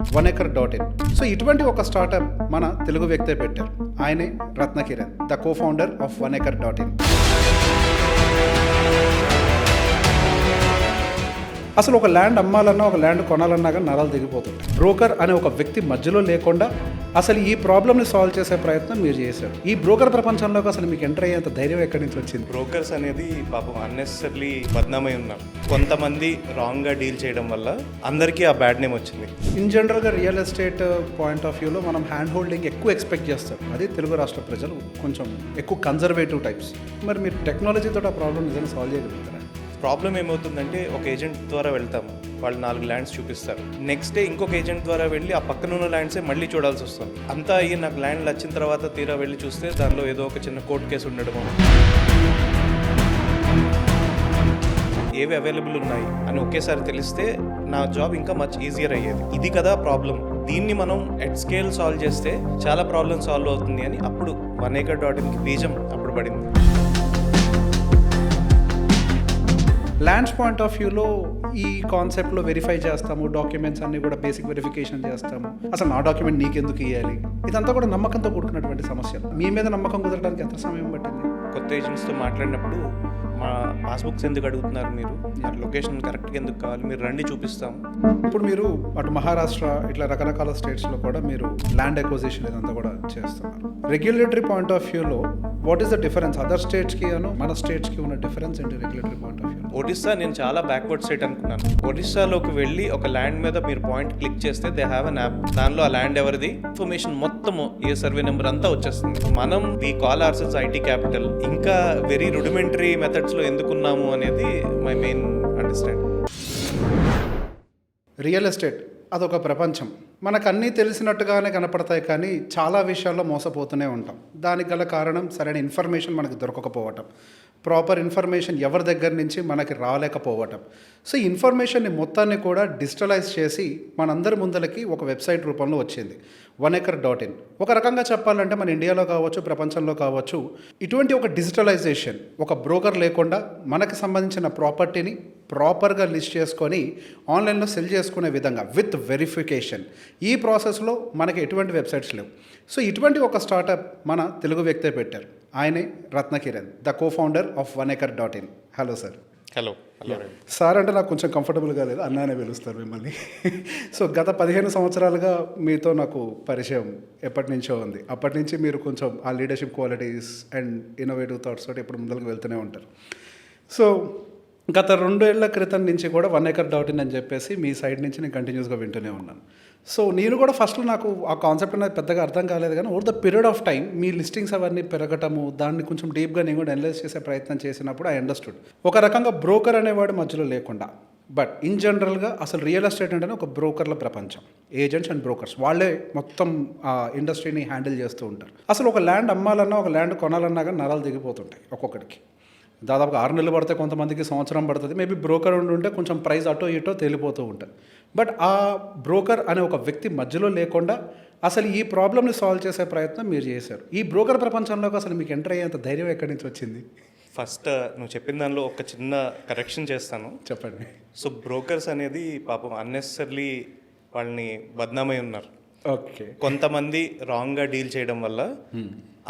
OneAcre.in. So ఇటువంటి ఒక startup మన తెలుగు వ్యక్తే పెట్టారు. ఆయనే Ratnakiran, the co founder of OneAcre.in. అసలు ఒక ల్యాండ్ అమ్మాలన్నా ఒక ల్యాండ్ కొనాలన్నా కానీ నరాలు దిగిపోతుంది. బ్రోకర్ అనే ఒక వ్యక్తి మధ్యలో లేకుండా అసలు ఈ ప్రాబ్లమ్ని సాల్వ్ చేసే ప్రయత్నం మీరు చేశారు. ఈ బ్రోకర్ ప్రపంచంలోకి అసలు మీకు ఎంటర్ అయ్యేంత ధైర్యం ఎక్కడి నుంచి వచ్చింది? బ్రోకర్స్ అనేది పాపం అన్నెసెసరీ బద్నామై ఉన్నారు. కొంతమంది రాంగ్గా డీల్ చేయడం వల్ల అందరికీ ఆ బ్యాడ్ నేమ్ వచ్చింది. ఇన్ జనరల్గా రియల్ ఎస్టేట్ పాయింట్ ఆఫ్ వ్యూలో మనం హ్యాండ్ హోల్డింగ్ ఎక్కువ ఎక్స్పెక్ట్ చేస్తాం. అది తెలుగు రాష్ట్ర ప్రజలు కొంచెం ఎక్కువ కన్జర్వేటివ్ టైప్స్. మరి మీరు టెక్నాలజీతో ఆ ప్రాబ్లమ్ నిజంగా సాల్వ్ చేయగలుగుతారా? ప్రాబ్లం ఏమవుతుందంటే ఒక ఏజెంట్ ద్వారా వెళ్తాము, వాళ్ళు 4 ల్యాండ్స్ చూపిస్తారు. నెక్స్ట్ డే ఇంకొక ఏజెంట్ ద్వారా వెళ్ళి ఆ పక్కన ఉన్న ల్యాండ్సే మళ్ళీ చూడాల్సి వస్తుంది. అంతా అయ్యి నాకు ల్యాండ్ వచ్చిన తర్వాత తీరా వెళ్ళి చూస్తే దానిలో ఏదో ఒక చిన్న కోర్టు కేసు ఉండడము, ఏవి అవైలబుల్ ఉన్నాయి అని ఒకేసారి తెలిస్తే నా జాబ్ ఇంకా మచ్ ఈజియర్ అయ్యేది. ఇది కదా ప్రాబ్లం. దీన్ని మనం ఎట్ స్కేల్ సాల్వ్ చేస్తే చాలా ప్రాబ్లం సాల్వ్ అవుతుంది అని అప్పుడు OneAcre.inకి బీజం అప్పుడు పడింది. ల్యాండ్స్ పాయింట్ ఆఫ్ వ్యూలో ఈ కాన్సెప్ట్లో వెరిఫై చేస్తాము, డాక్యుమెంట్స్ అన్నీ కూడా బేసిక్ వెరిఫికేషన్ చేస్తాము. అసలు నా డాక్యుమెంట్ నీకెందుకు ఇవ్వాలి? ఇదంతా కూడా నమ్మకంతో కూడుకున్నటువంటి సమస్యలు. మీ మీద నమ్మకం కుదరడానికి ఎంత సమయం పట్టింది? కొత్త ఏజెంట్స్తో మాట్లాడినప్పుడు మా పాస్బుక్స్ ఎందుకు అడుగుతున్నారు, మీరు లొకేషన్ కరెక్ట్గా ఎందుకు కావాలి, మీరు రండి చూపిస్తాం. ఇప్పుడు మీరు అటు మహారాష్ట్ర ఇట్లా రకరకాల స్టేట్స్లో కూడా మీరు ల్యాండ్ అక్విజిషన్ ఇదంతా కూడా చేస్తున్నారు. రెగ్యులేటరీ పాయింట్ ఆఫ్ వ్యూలో what is the difference other స్టేట్స్కి మన స్టేట్స్కి ఉన్న డిఫరెన్స్ ఏంటి regulatory point of view? Odisha నేను చాలా బ్యాక్వర్డ్ స్టేట్ అనుకున్నాను. ఒడిస్సాలోకి వెళ్ళి ఒక ల్యాండ్ మీద మీరు పాయింట్ క్లిక్ చేస్తే దే హ్యావ్ అన్ యాప్. దానిలో ఆ ల్యాండ్ ఎవరిది ఇన్ఫర్మేషన్ మొత్తము, ఏ సర్వే నెంబర్ అంతా వచ్చేస్తుంది. మనం we call our IT capital. ఇంకా వెరీ రుడిమెంటరీ మెథడ్స్లో ఎందుకున్నాము అనేది my main understanding. Real estate అదొక ప్రపంచం. మనకు అన్నీ తెలిసినట్టుగానే కనపడతాయి, కానీ చాలా విషయాల్లో మోసపోతూనే ఉంటాం. దానికి గల కారణం సరైన ఇన్ఫర్మేషన్ మనకు దొరకకపోవటం, ప్రాపర్ ఇన్ఫర్మేషన్ ఎవరి దగ్గర నుంచి మనకి రాలేకపోవటం. సో ఈ ఇన్ఫర్మేషన్ని మొత్తాన్ని కూడా డిజిటలైజ్ చేసి మనందరి ముందలకి ఒక వెబ్సైట్ రూపంలో వచ్చింది OneAcre.in. ఒక రకంగా చెప్పాలంటే మన ఇండియాలో కావచ్చు, ప్రపంచంలో కావచ్చు, ఇటువంటి ఒక డిజిటలైజేషన్, ఒక బ్రోకర్ లేకుండా మనకు సంబంధించిన ప్రాపర్టీని ప్రాపర్గా లిస్ట్ చేసుకొని ఆన్లైన్లో సెల్ చేసుకునే విధంగా విత్ వెరిఫికేషన్. ఈ ప్రాసెస్లో మనకి ఎటువంటి వెబ్సైట్స్ లేవు. సో ఇటువంటి ఒక స్టార్టప్ మన తెలుగు వ్యక్తే పెట్టారు. ఆయనే Ratnakiran, the co founder of OneAcre.in. Hello sir. Hello. Sir అంటే నాకు కొంచెం కంఫర్టబుల్గా లేదు, అన్నానే పిలుస్తారు మిమ్మల్ని. సో గత 15 సంవత్సరాలుగా మీతో నాకు పరిచయం ఎప్పటి నుంచో ఉంది. అప్పటి నుంచి మీరు కొంచెం ఆ leadership qualities and innovative thoughts తోటి ఎప్పుడు ముందరకు వెళ్తూనే ఉంటారు. సో గత 2 ఏళ్ల క్రితం నుంచి కూడా OneAcre.in అని చెప్పేసి మీ సైడ్ నుంచి నేను కంటిన్యూస్గా వింటూనే ఉన్నాను. సో నేను కూడా ఫస్ట్లో నాకు ఆ కాన్సెప్ట్ అనేది పెద్దగా అర్థం కాలేదు, కానీ over the period of time me listings అవన్నీ పెరగటము, దాన్ని కొంచెం డీప్గా నేను కూడా అనలైజ్ చేసే ప్రయత్నం చేసినప్పుడు ఐ అండర్స్టూడ్. ఒక రకంగా బ్రోకర్ అనేవాడు మధ్యలో లేకుండా, బట్ ఇన్ జనరల్గా అసలు రియల్ ఎస్టేట్ అంటేనే ఒక బ్రోకర్ల ప్రపంచం. ఏజెంట్స్ అండ్ బ్రోకర్స్ వాళ్ళే మొత్తం ఆ ఇండస్ట్రీని హ్యాండిల్ చేస్తూ ఉంటారు. అసలు ఒక ల్యాండ్ అమ్మాలన్నా ఒక ల్యాండ్ కొనాలన్నా కానీ నరాలు దిగిపోతుంటాయి ఒక్కొక్కడికి. దాదాపుగా 6 నెలలు పడితే, కొంతమందికి సంవత్సరం పడుతుంది. మేబీ బ్రోకర్ ఉంటే కొంచెం ప్రైస్ అటో ఇటో తేలిపోతూ ఉంటుంది. బట్ ఆ బ్రోకర్ అనే ఒక వ్యక్తి మధ్యలో లేకుండా అసలు ఈ ప్రాబ్లమ్ని సాల్వ్ చేసే ప్రయత్నం మీరు చేశారు. ఈ బ్రోకర్ ప్రపంచంలోకి అసలు మీకు ఎంటర్ అయ్యేంత ధైర్యం ఎక్కడి నుంచి వచ్చింది? ఫస్ట్ నువ్వు చెప్పిన దానిలో ఒక చిన్న కరెక్షన్ చేస్తాను. చెప్పండి. సో బ్రోకర్స్ అనేది పాపం అన్నెసెసరీ వాళ్ళని బద్నామై ఉన్నారు. ఓకే. కొంతమంది రాంగ్గా డీల్ చేయడం వల్ల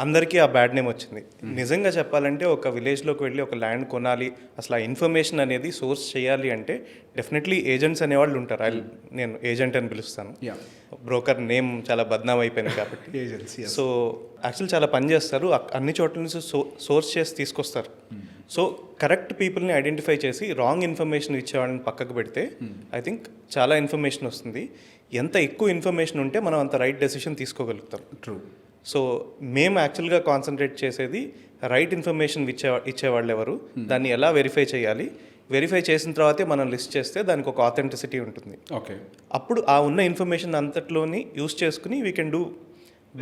అందరికీ ఆ బ్యాడ్ నేమ్ వచ్చింది. నిజంగా చెప్పాలంటే ఒక విలేజ్లోకి వెళ్ళి ఒక ల్యాండ్ కొనాలి, అసలు ఆ ఇన్ఫర్మేషన్ అనేది సోర్స్ చేయాలి అంటే డెఫినెట్లీ ఏజెంట్స్ అనేవాళ్ళు ఉంటారు. నేను ఏజెంట్ అని పిలుస్తాను, బ్రోకర్ నేమ్ చాలా బద్నాం అయిపోయింది కాబట్టి. ఏజెన్సీ. సో యాక్చువల్ చాలా పని చేస్తారు, అన్ని చోట్ల నుంచి సోర్స్ చేసి తీసుకొస్తారు. సో కరెక్ట్ పీపుల్ని ఐడెంటిఫై చేసి రాంగ్ ఇన్ఫర్మేషన్ ఇచ్చేవాళ్ళని పక్కకు పెడితే ఐ థింక్ చాలా ఇన్ఫర్మేషన్ వస్తుంది. ఎంత ఎక్కువ ఇన్ఫర్మేషన్ ఉంటే మనం అంత రైట్ డెసిషన్ తీసుకోగలుగుతాం. ట్రూ. సో మేము యాక్చువల్గా కాన్సన్ట్రేట్ చేసేది రైట్ ఇన్ఫర్మేషన్ ఇచ్చేవాళ్ళు ఎవరు, దాన్ని ఎలా వెరిఫై చేయాలి, వెరిఫై చేసిన తర్వాతే మనం లిస్ట్ చేస్తే దానికి ఒక ఆథెంటిసిటీ ఉంటుంది. ఓకే. అప్పుడు ఆ ఉన్న ఇన్ఫర్మేషన్ అంతట్లోని యూస్ చేసుకుని we can do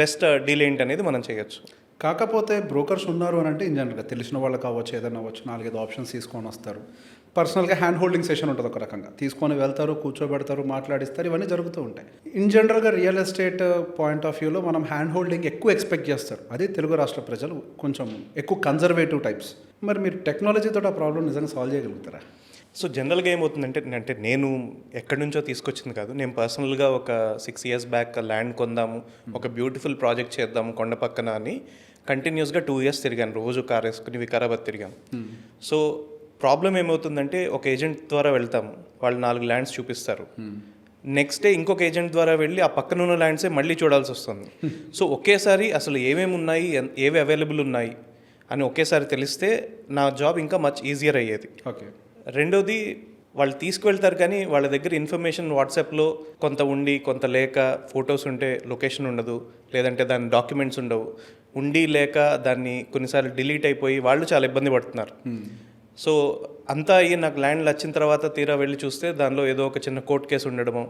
best deal ఏంటి అనేది మనం చేయొచ్చు. కాకపోతే బ్రోకర్స్ ఉన్నారు అని అంటే ఇన్ జనరల్గా తెలిసిన వాళ్ళు కావచ్చు, ఏదైనా అవ్వచ్చు, 4-5 ఆప్షన్స్ తీసుకొని వస్తారు. పర్సనల్గా హ్యాండ్ హోల్డింగ్ సెషన్ ఉంటుంది, ఒక రకంగా తీసుకొని వెళ్తారు, కూర్చోబెడతారు, మాట్లాడిస్తారు, ఇవన్నీ జరుగుతూ ఉంటాయి. ఇన్ జనరల్గా రియల్ ఎస్టేట్ పాయింట్ ఆఫ్ వ్యూలో మనం హ్యాండ్ హోల్డింగ్ ఎక్కువ ఎక్స్పెక్ట్ చేస్తారు. అది తెలుగు రాష్ట్ర ప్రజలు కొంచెం ఎక్కువ కన్జర్వేటివ్ టైప్స్. మరి మీరు టెక్నాలజీతో ఆ ప్రాబ్లం నిజంగా సాల్వ్ చేయగలుగుతారా? సో జనరల్గా ఏమవుతుందంటే అంటే నేను ఎక్కడి నుంచో తీసుకొచ్చింది కాదు. నేను పర్సనల్గా ఒక 6 ఇయర్స్ బ్యాక్ ల్యాండ్ కొందాము, ఒక బ్యూటిఫుల్ ప్రాజెక్ట్ చేద్దాము కొండ పక్కన అని కంటిన్యూస్గా 2 ఇయర్స్ తిరిగాను. రోజు కార్ వేసుకుని వికారాబాద్ తిరిగాను. సో ప్రాబ్లం ఏమవుతుందంటే ఒక ఏజెంట్ ద్వారా వెళ్తాము, వాళ్ళు 4 ల్యాండ్స్ చూపిస్తారు. నెక్స్ట్ డే ఇంకొక ఏజెంట్ ద్వారా వెళ్ళి ఆ పక్కన ఉన్న ల్యాండ్సే మళ్ళీ చూడాల్సి వస్తుంది. సో ఒకేసారి అసలు ఏమేమి ఉన్నాయి, ఏవి అవైలబుల్ ఉన్నాయి అని ఒకేసారి తెలిస్తే నా జాబ్ ఇంకా మచ్ ఈజియర్ అయ్యేది. ఓకే. రెండోది, వాళ్ళు తీసుకువెళ్తారు కానీ వాళ్ళ దగ్గర ఇన్ఫర్మేషన్ వాట్సాప్లో కొంత ఉండి కొంత లేక, ఫొటోస్ ఉంటే లొకేషన్ ఉండదు, లేదంటే దాని డాక్యుమెంట్స్ ఉండవు, ఉండి లేక దాన్ని కొన్నిసార్లు డిలీట్ అయిపోయి వాళ్ళు చాలా ఇబ్బంది పడుతున్నారు. సో అంతా అయ్యి నాకు ల్యాండ్ వచ్చిన తర్వాత తీరా వెళ్ళి చూస్తే దానిలో ఏదో ఒక చిన్న కోర్ట్ కేసు ఉండడము,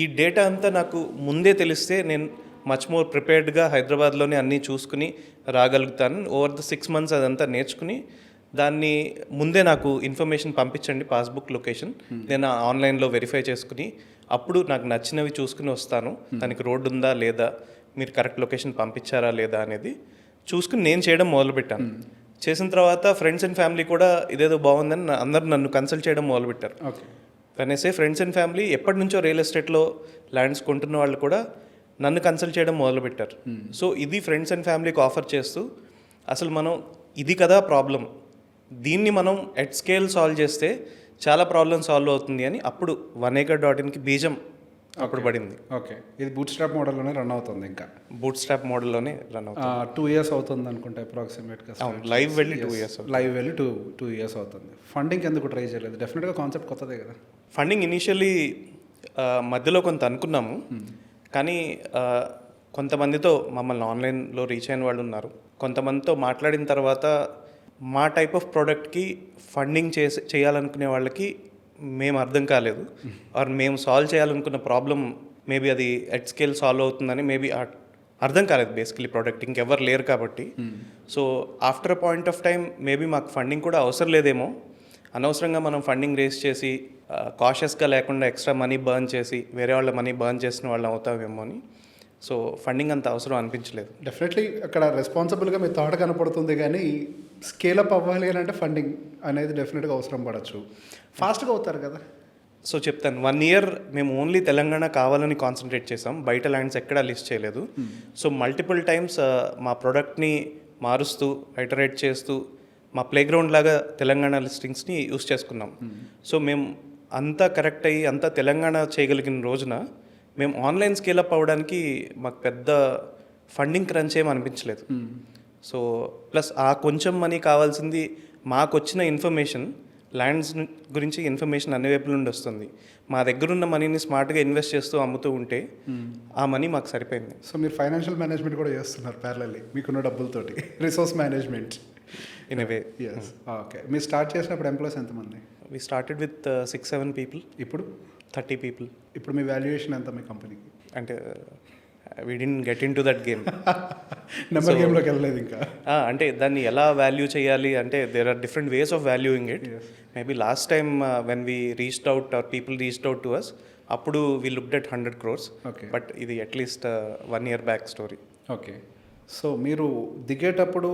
ఈ డేటా అంతా నాకు ముందే తెలిస్తే నేను మచ్ మోర్ ప్రిపేర్డ్గా హైదరాబాద్లోనే అన్నీ చూసుకుని రాగలుగుతాను. ఓవర్ ద 6 months అదంతా నేర్చుకుని దాన్ని ముందే నాకు ఇన్ఫర్మేషన్ పంపించండి, పాస్బుక్ లొకేషన్, నేను ఆన్లైన్లో వెరిఫై చేసుకుని అప్పుడు నాకు నచ్చినవి చూసుకుని వస్తాను. దానికి రోడ్డు ఉందా లేదా, మీరు కరెక్ట్ లొకేషన్ పంపించారా లేదా అనేది చూసుకుని నేను చేయడం మొదలుపెట్టాను. చేసిన తర్వాత ఫ్రెండ్స్ అండ్ ఫ్యామిలీ కూడా ఇదేదో బాగుందని అందరూ నన్ను కన్సల్ట్ చేయడం మొదలుపెట్టారు. ఓకే. వెనసే ఫ్రెండ్స్ అండ్ ఫ్యామిలీ ఎప్పటి నుంచో రియల్ ఎస్టేట్లో ల్యాండ్స్ కొంటున్న వాళ్ళు కూడా నన్ను కన్సల్ట్ చేయడం మొదలుపెట్టారు. సో ఇది ఫ్రెండ్స్ అండ్ ఫ్యామిలీకి ఆఫర్ చేస్తూ అసలు మనం ఇది కదా ప్రాబ్లం, దీన్ని మనం ఎట్ స్కేల్ సాల్వ్ చేస్తే చాలా ప్రాబ్లం సాల్వ్ అవుతుంది అని అప్పుడు 1acre.inకి బీజం అప్పుడు పడింది. ఓకే. ఇది బూట్ స్ట్రాప్ మోడల్లోనే రన్ అవుతుంది. ఇంకా బూట్ స్ట్రాప్ మోడల్లోనే రన్ అవుతుంది. 2 years అవుతుంది అనుకుంటే అప్రాక్సిమేట్గా. లైవ్ వెళ్ళి 2 years లైవ్ వెళ్ళి 2 years అవుతుంది. ఫండింగ్ ఎందుకు ట్రై చేయలేదు? డెఫినెట్గా కాన్సెప్ట్ కొత్తదే కదా. ఫండింగ్ ఇనీషియల్లీ మధ్యలో కొంత అనుకున్నాము, కానీ కొంతమందితో మమ్మల్ని ఆన్లైన్లో రీచ్ అయిన వాళ్ళు ఉన్నారు. కొంతమందితో మాట్లాడిన తర్వాత మా టైప్ ఆఫ్ ప్రోడక్ట్కి ఫండింగ్ చేయాలనుకునే వాళ్ళకి మేము అర్థం కాలేదు, ఆర్ మేము సాల్వ్ చేయాలనుకున్న ప్రాబ్లం మేబీ అది ఎట్ స్కేల్ సాల్వ్ అవుతుందని మేబీ అర్థం కాలేదు బేసికలీ ప్రోడక్ట్, ఇంకెవరు లేరు కాబట్టి. So after point of time maybe మాకు ఫండింగ్ కూడా అవసరం లేదేమో, అనవసరంగా మనం ఫండింగ్ రేస్ చేసి కాషియస్గా లేకుండా ఎక్స్ట్రా మనీ బర్న్ చేసి వేరే వాళ్ళ మనీ బర్న్ చేసిన వాళ్ళం అవుతామేమో అని. సో ఫండింగ్ అంత అవసరం అనిపించలేదు. డెఫినెట్లీ అక్కడ రెస్పాన్సిబుల్గా మీ థాట్ కనపడుతుంది, కానీ స్కేలప్ అవ్వాలి అని అంటే ఫండింగ్ అనేది డెఫినెట్గా అవసరం పడవచ్చు. ఫాస్ట్గా అవుతారు కదా. సో చెప్తాను, 1 year మేము ఓన్లీ తెలంగాణ కావాలని కాన్సన్ట్రేట్ చేసాం, బయట ల్యాండ్స్ ఎక్కడా లిస్ట్ చేయలేదు. సో మల్టిపుల్ టైమ్స్ మా ప్రోడక్ట్ని మారుస్తూ ఐటరేట్ చేస్తూ మా ప్లేగ్రౌండ్ లాగా తెలంగాణ లిస్టింగ్స్ని యూస్ చేసుకున్నాం. సో మేము అంతా కరెక్ట్ అయ్యి అంతా తెలంగాణ చేయగలిగిన రోజున మేము ఆన్లైన్ స్కేలప్ అవ్వడానికి మాకు పెద్ద ఫండింగ్ క్రంచ్ ఏం అనిపించలేదు. సో ప్లస్ ఆ కొంచెం మనీ కావాల్సింది మాకు వచ్చిన ఇన్ఫర్మేషన్, ల్యాండ్స్ గురించి ఇన్ఫర్మేషన్ అన్ని వైపుల నుండి వస్తుంది. మా దగ్గర ఉన్న మనీని స్మార్ట్గా ఇన్వెస్ట్ చేస్తూ అమ్ముతూ ఉంటే ఆ మనీ మాకు సరిపోయింది. సో మీరు ఫైనాన్షియల్ మేనేజ్మెంట్ కూడా చేస్తున్నారు ప్యారలల్లీ మీకున్న డబ్బులతోటి, resource management in a way. Yes. Okay. మీరు స్టార్ట్ చేసినప్పుడు ఎంప్లాయీస్ ఎంతమంది? We started with 6-7 people. ఇప్పుడు 30 people. ఇప్పుడు మీ వాల్యుయేషన్ ఎంత మీ కంపెనీకి? అంటే we didn't get in to that game. Number గేమ్లోకి వెళ్ళలేదు ఇంకా. అంటే దాన్ని ఎలా వాల్యూ చేయాలి అంటే there are different ways of valuing it. Maybe last time when we reached out or people reached out to us, అప్పుడు we looked at 100 crores. Okay. But ఇది at least 1 year back story. Okay. So మీరు దిగేటప్పుడు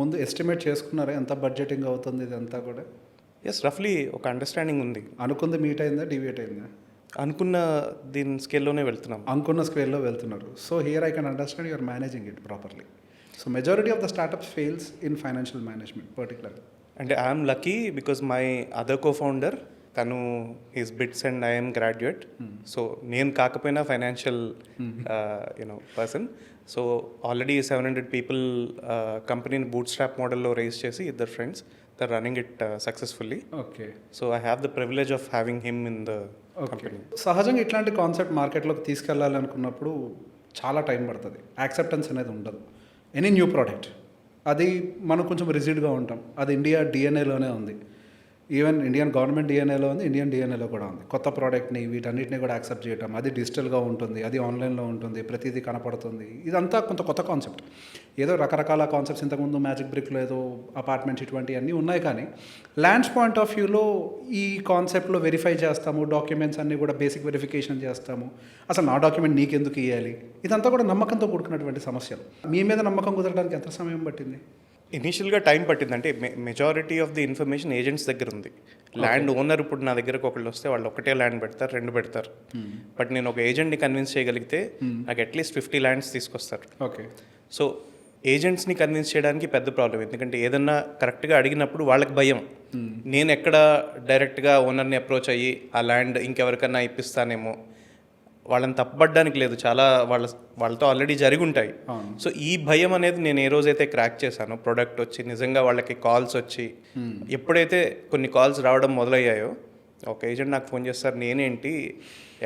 ముందు estimate చేసుకున్నారా ఎంత budgeting అవుతుంది ఇదంతా కూడా? ఎస్, రఫ్లీ ఒక అండర్స్టాండింగ్ ఉంది. అనుకుంది మీట్ అయిందా, డివియేట్ అయిందా? అనుకున్న దీని స్కేల్లోనే వెళ్తున్నాం. అనుకున్న స్క్వేర్లో వెళ్తున్నారు. So here I can understand you're managing it properly. So majority of the startups fails in financial management particular. అంటే I'm lucky because my other co-founder తను is BITS and I'm graduate. So నేను కాకపోయినా financial person. So already 700 people కంపెనీని bootstrap మోడల్లో raise చేసి ఇద్దరు friends they're running it successfully. Okay. So I have the privilege of having him in the company. సహజంగా ఇట్లాంటి concept మార్కెట్లోకి తీసుకెళ్లాలనుకున్నప్పుడు చాలా టైం పడుతుంది, యాక్సెప్టెన్స్ అనేది ఉండదు. ఎనీ న్యూ ప్రోడక్ట్ అది మనం కొంచెం రిజిడ్గా ఉంటాం. అది ఇండియా డిఎన్ఏలోనే ఉంది, ఈవెన్ ఇండియన్ గవర్నమెంట్ డిఎన్ఏలో ఉంది, ఇండియన్ డిఎన్ఏలో కూడా ఉంది. కొత్త ప్రోడక్ట్ని వీటన్నిటిని కూడా యాక్సెప్ట్ చేయటం, అది డిజిటల్గా ఉంటుంది, అది ఆన్లైన్లో ఉంటుంది, ప్రతిదీ కనపడుతుంది. ఇదంతా కొంత కొత్త కాన్సెప్ట్. ఏదో రకరకాల కాన్సెప్ట్స్ ఇంతకుముందు మ్యాజిక్ బ్రిక్లో ఏదో అపార్ట్మెంట్స్ ఇటువంటివన్నీ ఉన్నాయి, కానీ ల్యాండ్స్ పాయింట్ ఆఫ్ వ్యూలో ఈ కాన్సెప్ట్లో వెరిఫై చేస్తాము, డాక్యుమెంట్స్ అన్నీ కూడా బేసిక్ వెరిఫికేషన్ చేస్తాము. అసలు నా డాక్యుమెంట్ నీకెందుకు ఇవ్వాలి, ఇదంతా కూడా నమ్మకంతో కూడుకున్నటువంటి సమస్యలు. మీ మీద నమ్మకం కుదరడానికి ఎంత సమయం పట్టింది? ఇనీషియల్గా టైం పట్టింది. అంటే majority of the information agents దగ్గర ఉంది. ల్యాండ్ ఓనర్ ఇప్పుడు నా దగ్గరకు ఒకళ్ళు వస్తే వాళ్ళు ఒకటే ల్యాండ్ పెడతారు, 2 పెడతారు. బట్ నేను ఒక ఏజెంట్ని కన్విన్స్ చేయగలిగితే నాకు అట్లీస్ట్ 50 ల్యాండ్స్ తీసుకొస్తారు. ఓకే. సో ఏజెంట్స్ని కన్విన్స్ చేయడానికి పెద్ద ప్రాబ్లం. ఎందుకంటే ఏదన్నా కరెక్ట్గా అడిగినప్పుడు వాళ్ళకి భయం, నేను ఎక్కడ డైరెక్ట్గా ఓనర్ని అప్రోచ్ అయ్యి ఆ ల్యాండ్ ఇంకెవరికన్నా ఇప్పిస్తానేమో, వాళ్ళని తప్పబడ్డానికి లేదు, చాలా వాళ్ళతో ఆల్రెడీ జరిగి ఉంటాయి. సో ఈ భయం అనేది నేను ఏ రోజైతే క్రాక్ చేశానో, ప్రోడక్ట్ వచ్చి నిజంగా వాళ్ళకి కాల్స్ వచ్చి ఎప్పుడైతే కొన్ని కాల్స్ రావడం మొదలయ్యాయో, ఒక ఏజెంట్ నాకు ఫోన్ చేస్తారు, నేనేంటి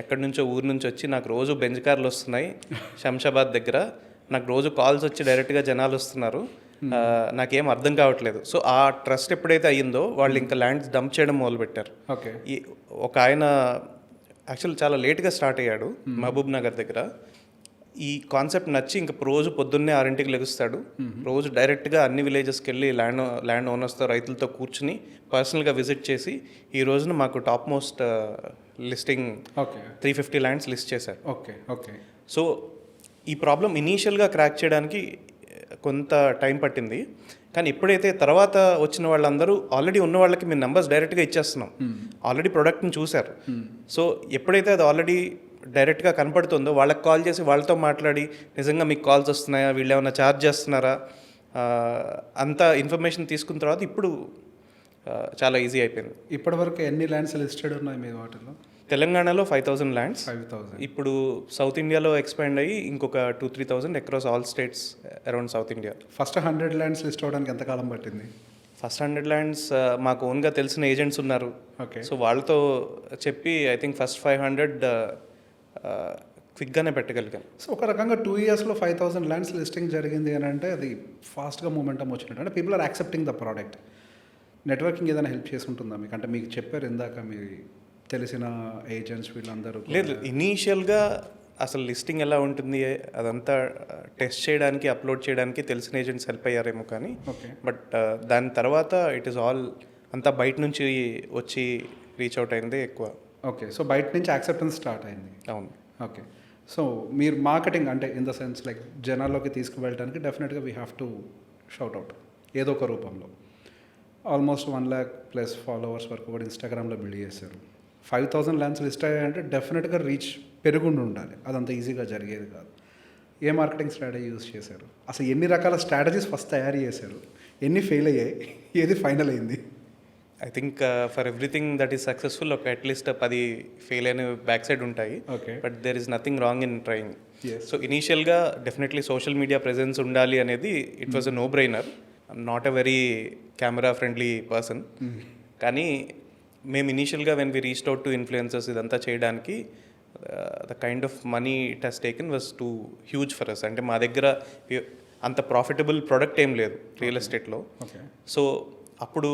ఎక్కడి నుంచో ఊరు నుంచి వచ్చి నాకు రోజు బెంజ్ కార్లు వస్తున్నాయి శంషాబాద్ దగ్గర, నాకు రోజు కాల్స్ వచ్చి డైరెక్ట్గా జనాలు వస్తున్నారు, నాకేం అర్థం కావట్లేదు. సో ఆ ట్రస్ట్ ఎప్పుడైతే అయ్యిందో వాళ్ళు ఇంకా ల్యాండ్స్ డంప్ చేయడం మొదలుపెట్టారు. ఓకే. ఈ ఒక ఆయన యాక్చువల్ చాలా లేట్గా స్టార్ట్ అయ్యాడు మహబూబ్ నగర్ దగ్గర. ఈ కాన్సెప్ట్ నచ్చి ఇంక రోజు పొద్దున్నే 6ంటికి లెగుస్తాడు, రోజు డైరెక్ట్గా అన్ని విలేజెస్కి వెళ్ళి ల్యాండ్ ఓనర్స్తో రైతులతో కూర్చుని పర్సనల్గా విజిట్ చేసి ఈ రోజున మాకు top most listing 350 lands list చేశారు. ఓకే. ఓకే. సో ఈ ప్రాబ్లం ఇనీషియల్గా క్రాక్ చేయడానికి కొంత టైం పట్టింది. కానీ ఎప్పుడైతే తర్వాత వచ్చిన వాళ్ళందరూ ఆల్రెడీ ఉన్న వాళ్ళకి మేము నెంబర్స్ డైరెక్ట్గా ఇచ్చేస్తున్నాం, ఆల్రెడీ ప్రోడక్ట్ని చూశారు. సో ఎప్పుడైతే అది ఆల్రెడీ డైరెక్ట్గా కనపడుతుందో వాళ్ళకి కాల్ చేసి వాళ్ళతో మాట్లాడి నిజంగా మీకు కాల్స్ వస్తున్నాయా, వీళ్ళు ఏమైనా ఛార్జ్ చేస్తున్నారా, అంత ఇన్ఫర్మేషన్ తీసుకున్న తర్వాత ఇప్పుడు చాలా ఈజీ అయిపోయింది. ఇప్పటివరకు ఎన్ని ల్యాండ్స్ లిస్టెడ్ ఉన్నాయి మీ వాటిలో? తెలంగాణలో 5000 ల్యాండ్స్, 5000. ఇప్పుడు సౌత్ ఇండియాలో ఎక్స్పాండ్ అయ్యి ఇంకొక 2-3,000 across all states around south India. First 100 lands list అవ్వడానికి ఎంతకాలం పట్టింది? ఫస్ట్ 100 ల్యాండ్స్ మాకు ఓన్గా తెలిసిన ఏజెంట్స్ ఉన్నారు. ఓకే. సో వాళ్ళతో చెప్పి ఐ థింక్ ఫస్ట్ 500 క్విక్గానే పెట్టగలిగాం. సో ఒక రకంగా 2 ఇయర్స్లో 5000 ల్యాండ్స్ లిస్టింగ్ జరిగింది అని అంటే అది ఫాస్ట్గా మూమెంటం వచ్చినట్టు, అంటే people are accepting the product. Networking ఏదైనా హెల్ప్ చేసుకుంటుందా మీకు? అంటే మీకు చెప్పారు ఇందాక మీ తెలిసిన ఏజెంట్స్ వీళ్ళందరూ. లేదు, ఇనీషియల్గా అసలు లిస్టింగ్ ఎలా ఉంటుంది అదంతా టెస్ట్ చేయడానికి, అప్లోడ్ చేయడానికి తెలిసిన ఏజెంట్స్ హెల్ప్ అయ్యారేమో కానీ, బట్ దాని తర్వాత ఇట్ ఈస్ ఆల్ అంతా బయట నుంచి వచ్చి రీచ్ అవుట్ అయింది ఎక్కువ. ఓకే. సో బయట నుంచి యాక్సెప్టెన్స్ స్టార్ట్ అయింది. అవును. ఓకే. సో మీరు మార్కెటింగ్ అంటే ఇన్ ద సెన్స్ లైక్ జనాల్లోకి తీసుకువెళ్ళడానికి డెఫినెట్గా we have to shout out ఏదో ఒక రూపంలో. ఆల్మోస్ట్ 1 lakh ప్లస్ ఫాలోవర్స్ వరకు కూడా ఇన్స్టాగ్రామ్లో బిల్డ్ చేశారు. 5000 ల్యాండ్స్ లిస్ట్ అయ్యాయంటే డెఫినెట్గా రీచ్ పెరుగుండి ఉండాలి, అదంత ఈజీగా జరిగేది కాదు. ఏ మార్కెటింగ్ స్ట్రాటజీ యూజ్ చేశారు? అసలు ఎన్ని రకాల స్ట్రాటజీస్ ఫస్ట్ తయారు చేశారు, ఎన్ని ఫెయిల్ అయ్యాయి, ఏది ఫైనల్ అయింది? I think for everything that is successful ఒక అట్లీస్ట్ 10 ఫెయిల్ అయిన బ్యాక్ సైడ్ ఉంటాయి. Okay. But there is nothing wrong in trying. So ఇనీషియల్గా డెఫినెట్లీ సోషల్ మీడియా ప్రెజెన్స్ ఉండాలి అనేది it was a no brainer. I'm not a very camera friendly person. కానీ మేము ఇనీషియల్గా when we reached out to influencers ఇదంతా చేయడానికి the kind of money it has taken was too huge for అస్. అంటే మా దగ్గర అంత ప్రాఫిటబుల్ ప్రోడక్ట్ ఏం లేదు రియల్ ఎస్టేట్లో. సో అప్పుడు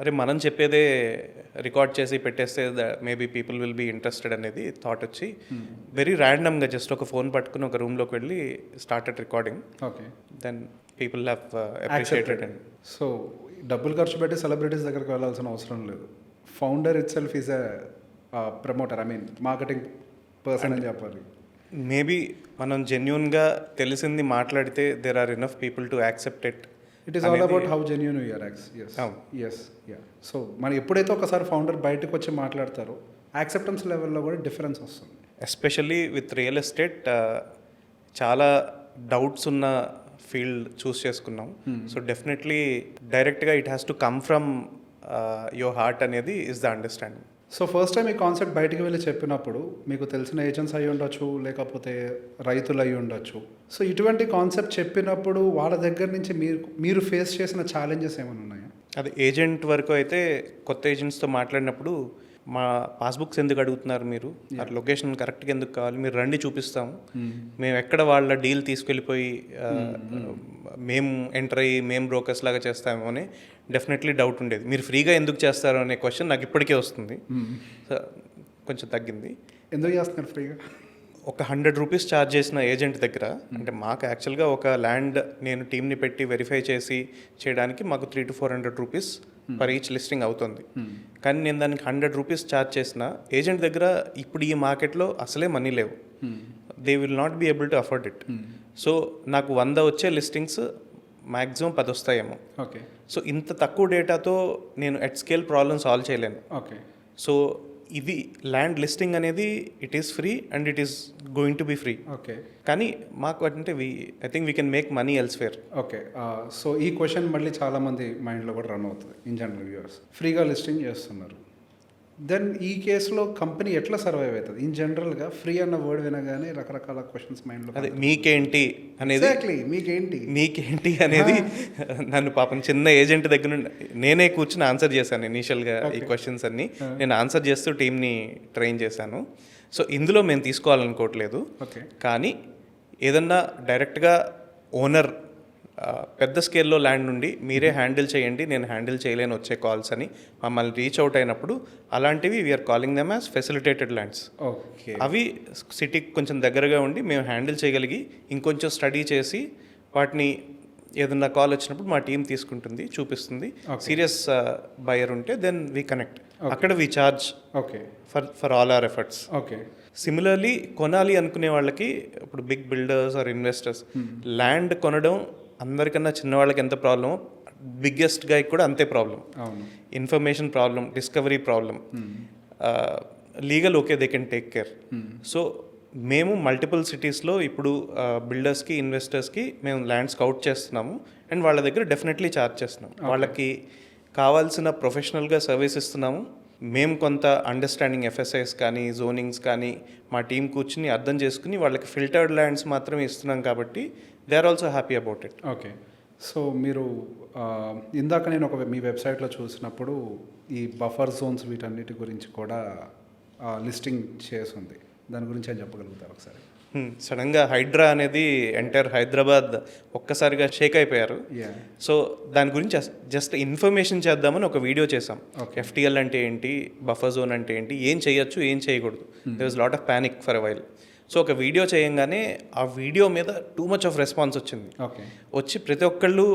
అరే మనం చెప్పేదే రికార్డ్ చేసి పెట్టేస్తే maybe people will be interested అనేది థాట్ వచ్చి వెరీ ర్యాండమ్గా జస్ట్ ఒక ఫోన్ పట్టుకుని ఒక రూమ్లోకి వెళ్ళి started recording. Okay. Then people have appreciated. So డబ్బులు ఖర్చు పెట్టి సెలబ్రిటీస్ దగ్గరికి వెళ్ళాల్సిన అవసరం లేదు. Founder itself is a promoter, I mean marketing person అని చెప్పాలి. మేబీ మనం జెన్యూన్గా తెలిసింది మాట్లాడితే there are enough people to accept it. It is all about how genuine you are. Yes. So మనం ఎప్పుడైతే ఒకసారి ఫౌండర్ బయటకు వచ్చి మాట్లాడతారో యాక్సెప్టెన్స్ లెవెల్లో కూడా డిఫరెన్స్ వస్తుంది. ఎస్పెషల్లీ విత్ రియల్ ఎస్టేట్ చాలా డౌట్స్ ఉన్న ఫీల్డ్ చూస్ చేసుకున్నాం. సో డెఫినెట్లీ డైరెక్ట్గా it has to come from your heart అనేది is the understanding. So first time ఈ కాన్సెప్ట్ బయటికి వెళ్ళి చెప్పినప్పుడు మీకు తెలిసిన ఏజెంట్స్ అయ్యి ఉండొచ్చు, లేకపోతే రైతులు అయ్యి ఉండొచ్చు. సో ఇటువంటి కాన్సెప్ట్ చెప్పినప్పుడు వాళ్ళ దగ్గర నుంచి మీరు ఫేస్ చేసిన ఛాలెంజెస్ ఏమైనా ఉన్నాయా? అది ఏజెంట్ వరకు అయితే కొత్త ఏజెంట్స్తో మాట్లాడినప్పుడు మా పాస్బుక్స్ ఎందుకు అడుగుతున్నారు మీరు, ఆ లొకేషన్ కరెక్ట్గా ఎందుకు కావాలి, మీరు రండి చూపిస్తాము, మేము ఎక్కడ వాళ్ళ డీల్ తీసుకెళ్ళిపోయి మేము ఎంటర్ అయ్యి మేము బ్రోకర్స్ లాగా చేస్తామో అని డెఫినెట్లీ డౌట్ ఉండేది. మీరు ఫ్రీగా ఎందుకు చేస్తారు అనే క్వశ్చన్ నాకు ఇప్పటికే వస్తుంది. సో కొంచెం తగ్గింది. ఎందుకు చేస్తున్నారు ఫ్రీగా? ఒక 100 రూపీస్ ఛార్జ్ చేసిన ఏజెంట్ దగ్గర, అంటే మాకు యాక్చువల్గా ఒక ల్యాండ్ నేను టీమ్ని పెట్టి వెరిఫై చేసి చేయడానికి మాకు 300 to 400 rupees per each listing అవుతుంది. కానీ నేను దానికి 100 రూపీస్ ఛార్జ్ చేసిన ఏజెంట్ దగ్గర ఇప్పుడు ఈ మార్కెట్లో అసలే మనీ లేవు. They will not be able to afford it. So నాకు 100 వచ్చే లిస్టింగ్స్ మ్యాక్సిమం 10 వస్తాయేమో. ఓకే. సో ఇంత తక్కువ డేటాతో నేను ఎట్ స్కేల్ ప్రాబ్లమ్ సాల్వ్ చేయలేను. ఓకే. సో ఇది ల్యాండ్ లిస్టింగ్ అనేది it is free and it is going to be free. Okay. కానీ మాకు అంటే I think we can make money elsewhere. Okay. So ఈ క్వశ్చన్ మళ్ళీ చాలామంది మైండ్లో కూడా రన్ అవుతుంది ఇన్ జనరల్ వ్యూవర్స్. ఫ్రీగా లిస్టింగ్ చేస్తున్నారు, దెన్ ఈ కేసులో కంపెనీ ఎట్లా సర్వైవ్ అవుతుంది? ఇన్ జనరల్గా ఫ్రీ అన్న వర్డ్ వినగానే రకరకాల క్వశ్చన్స్ మైండ్లో. అదే మీకేంటి అనేది, మీకేంటి అనేది నన్ను పాపం చిన్న ఏజెంట్ దగ్గర నుండి నేనే కూర్చుని ఆన్సర్ చేశాను ఇనీషియల్గా ఈ క్వశ్చన్స్ అన్ని. నేను ఆన్సర్ చేస్తూ టీమ్ని ట్రైన్ చేశాను. సో ఇందులో మేము తీసుకోవాలనుకోవట్లేదు. ఓకే. కానీ ఏదన్నా డైరెక్ట్గా ఓనర్ పెద్ద స్కేల్లో ల్యాండ్ నుండి మీరే హ్యాండిల్ చేయండి, నేను హ్యాండిల్ చేయలేను వచ్చే కాల్స్ అని మమ్మల్ని రీచ్ అవుట్ అయినప్పుడు అలాంటివి we are calling them as facilitated lands. Okay. అవి సిటీకి కొంచెం దగ్గరగా ఉండి మేము హ్యాండిల్ చేయగలిగి ఇంకొంచెం స్టడీ చేసి వాటిని ఏదన్నా కాల్ వచ్చినప్పుడు మా టీం తీసుకుంటుంది, చూపిస్తుంది. సీరియస్ బయర్ ఉంటే దెన్ వీ కనెక్ట్. అక్కడ we charge okay for all our efforts. Okay. Similarly కొనాలి అనుకునే వాళ్ళకి ఇప్పుడు big builders or investors land కొనడం అందరికన్నా చిన్నవాళ్ళకి ఎంత ప్రాబ్లమో బిగ్గెస్ట్ గా కూడా అంతే problem. Information problem, discovery problem, legal okay they can take care. So మేము మల్టిపుల్ సిటీస్లో ఇప్పుడు బిల్డర్స్కి ఇన్వెస్టర్స్కి మేము ల్యాండ్ స్కౌట్ చేస్తున్నాము అండ్ వాళ్ళ దగ్గర డెఫినెట్లీ ఛార్జ్ చేస్తున్నాము. వాళ్ళకి కావాల్సిన ప్రొఫెషనల్గా సర్వీస్ ఇస్తున్నాము. మేము కొంత అండర్స్టాండింగ్ ఎఫ్ఎస్ఐస్ కానీ జోనింగ్స్ కానీ మా టీం కూర్చుని అర్థం చేసుకుని వాళ్ళకి ఫిల్టర్డ్ ల్యాండ్స్ మాత్రమే ఇస్తున్నాం కాబట్టి they are also happy about it. Okay. So మీరు ఇందాక నేను మీ వెబ్సైట్లో చూసినప్పుడు ఈ బఫర్ జోన్స్ వీటన్నిటి గురించి కూడా లిస్టింగ్ చేస్తుంది, దాని గురించి అని చెప్పగలుగుతారు ఒకసారి? సడన్గా హైడ్రా అనేది ఎంటైర్ హైదరాబాద్ ఒక్కసారిగా షేక్ అయిపోయారు. సో దాని గురించి జస్ట్ ఇన్ఫర్మేషన్ చేద్దామని ఒక వీడియో చేసాం. ఎఫ్టీఎల్ అంటే ఏంటి, బఫర్ జోన్ అంటే ఏంటి, ఏం చేయొచ్చు ఏం చేయకూడదు. There was lot of panic for a while. So ఒక వీడియో చేయంగానే ఆ వీడియో మీద టూ మచ్ ఆఫ్ రెస్పాన్స్ వచ్చింది. వచ్చి ప్రతి ఒక్కళ్ళు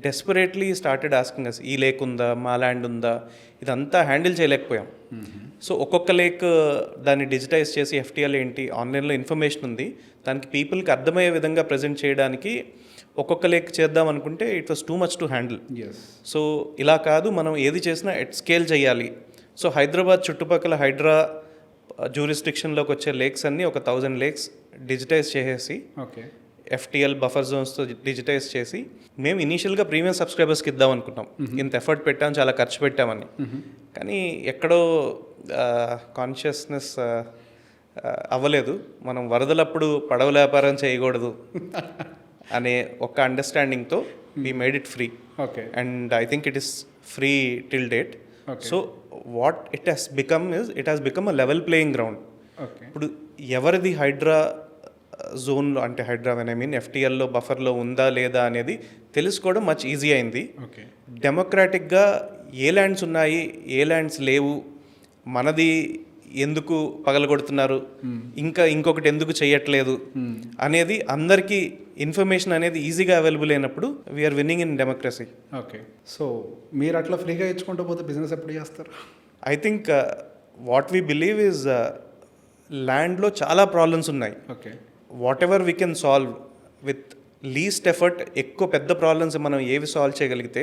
డెస్పరేట్లీ స్టార్టెడ్ ఆస్కింగ్ అస్, ఈ లేక్ ఉందా, మా ల్యాండ్ ఉందా, ఇదంతా హ్యాండిల్ చేయలేకపోయాం. సో ఒక్కొక్క లేక్ దాన్ని డిజిటైజ్ చేసి ఎఫ్టీఎల్ ఏంటి, ఆన్లైన్లో ఇన్ఫర్మేషన్ ఉంది, దానికి పీపుల్కి అర్థమయ్యే విధంగా ప్రజెంట్ చేయడానికి ఒక్కొక్క లేక్ చేద్దాం అనుకుంటే it was too much to handle. So ఇలా కాదు, మనం ఏది చేసినా ఎట్ స్కేల్ చేయాలి. సో హైదరాబాద్ చుట్టుపక్కల హైడ్రా జ్యూరిస్డిక్షన్లోకి వచ్చే లేక్స్ అన్నీ ఒక 1000 లేక్స్ డిజిటైజ్ చేసేసి ఎఫ్టీఎల్ బఫర్ జోన్స్తో డిజిటైజ్ చేసి మేము ఇనీషియల్గా ప్రీమియం సబ్స్క్రైబర్స్కి ఇద్దాం అనుకున్నాం. ఇంత ఎఫర్ట్ పెట్టాం, చాలా ఖర్చు పెట్టామని. కానీ ఎక్కడో కాన్షియస్నెస్ అవ్వలేదు. మనం వరదలప్పుడు పడవ వ్యాపారం చేయకూడదు అనే ఒక అండర్స్టాండింగ్తో we made it free. And I think it is free till date. So what it has become a level playing ground. ఇప్పుడు ఎవరిది హైడ్రా జోన్లో అంటే హైడ్రా ఐ మీన్ ఎఫ్టీఎల్లో బఫర్లో ఉందా లేదా అనేది తెలుసుకోవడం మచ్ ఈజీ అయింది. డెమోక్రాటిక్గా ఏ ల్యాండ్స్ ఉన్నాయి, ఏ ల్యాండ్స్ లేవు, మనది ఎందుకు పగలగొడుతున్నారు, ఇంకా ఇంకొకటి ఎందుకు చేయట్లేదు అనేది అందరికీ ఇన్ఫర్మేషన్ అనేది ఈజీగా అవైలబుల్ అయినప్పుడు we are winning in democracy. Okay. So మీరు అట్లా ఫ్రీగా ఇచ్చుకుంటూ పోతే బిజినెస్ ఎప్పుడు చేస్తారు? I think what we believe is ల్యాండ్లో చాలా ప్రాబ్లమ్స్ ఉన్నాయి. Whatever we can solve with least effort, ఎక్కువ పెద్ద ప్రాబ్లమ్స్ మనం ఏవి సాల్వ్ చేయగలిగితే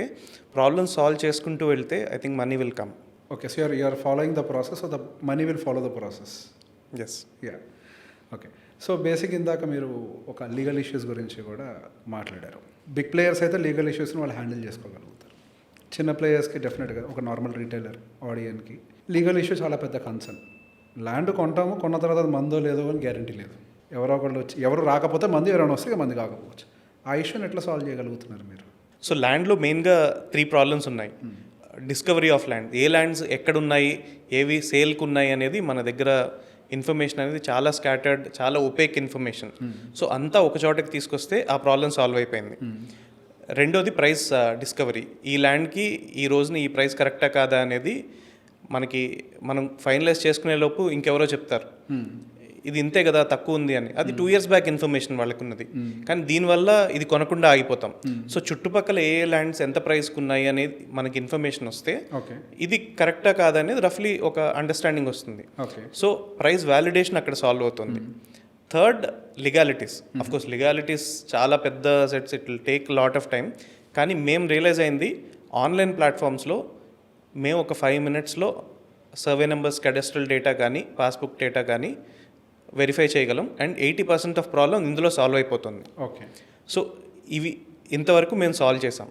ప్రాబ్లమ్స్ సాల్వ్ చేసుకుంటూ వెళ్తే I think money will come. Okay. So you are following the process, so the money will follow the process. Yes. Okay. So basic ఇందాక మీరు ఒక లీగల్ ఇష్యూస్ గురించి కూడా మాట్లాడారు. బిగ్ ప్లేయర్స్ అయితే లీగల్ ఇష్యూస్ని వాళ్ళు హ్యాండిల్ చేసుకోగలుగుతారు. చిన్న ప్లేయర్స్కి డెఫినెట్గా ఒక నార్మల్ రీటైలర్ ఆడియన్కి లీగల్ ఇష్యూ చాలా పెద్ద కన్సర్న్. ల్యాండ్ కొంటాము, కొన్న తర్వాత అది మందో లేదో అని గ్యారంటీ లేదు. ఎవరో ఒకళ్ళు వచ్చి, ఎవరు రాకపోతే మంది, ఎవరైనా వస్తే మంది కాకపోవచ్చు. ఆ ఇష్యూని ఎట్లా సాల్వ్ చేయగలుగుతున్నారు మీరు? సో ల్యాండ్లో మెయిన్గా 3 ప్రాబ్లమ్స్ ఉన్నాయి. Discovery of land, A lands ఎక్కడున్నాయి, ఏవి సేల్కి ఉన్నాయి అనేది మన దగ్గర ఇన్ఫర్మేషన్ అనేది చాలా స్కాటర్డ్, చాలా ఒపేక్ ఇన్ఫర్మేషన్. సో అంతా ఒక చోటకి తీసుకొస్తే ఆ ప్రాబ్లం సాల్వ్ అయిపోయింది. రెండోది ప్రైస్ డిస్కవరీ. ఈ ల్యాండ్కి ఈ రోజున ఈ ప్రైస్ కరెక్టా కాదా అనేది మనం ఫైనలైజ్ చేసుకునే లోపు ఇంకెవరో చెప్తారు ఇది ఇంతే కదా, తక్కువ ఉంది అని. అది 2 years బ్యాక్ ఇన్ఫర్మేషన్ వాళ్ళకు ఉన్నది. కానీ దీనివల్ల ఇది కొనకుండా ఆగిపోతాం. సో చుట్టుపక్కల ఏ ల్యాండ్స్ ఎంత ప్రైస్కి ఉన్నాయి అనేది మనకి ఇన్ఫర్మేషన్ వస్తే ఇది కరెక్టా కాదా అనేది రఫ్లీ ఒక అండర్స్టాండింగ్ వస్తుంది. సో ప్రైస్ వ్యాలిడేషన్ అక్కడ సాల్వ్ అవుతుంది. Third legalities. కోర్స్ లీగాలిటీస్ చాలా పెద్ద sets, it will take lot of time. కానీ మేము రియలైజ్ అయింది ఆన్లైన్ ప్లాట్ఫామ్స్లో మేము ఒక 5 minutesలో సర్వే నెంబర్స్, cadastral డేటా కానీ పాస్బుక్ డేటా కానీ వెరిఫై చేయగలం. అండ్ 80% ఆఫ్ ప్రాబ్లం ఇందులో సాల్వ్ అయిపోతుంది. ఓకే. సో ఇవి ఇంతవరకు మేము సాల్వ్ చేసాం.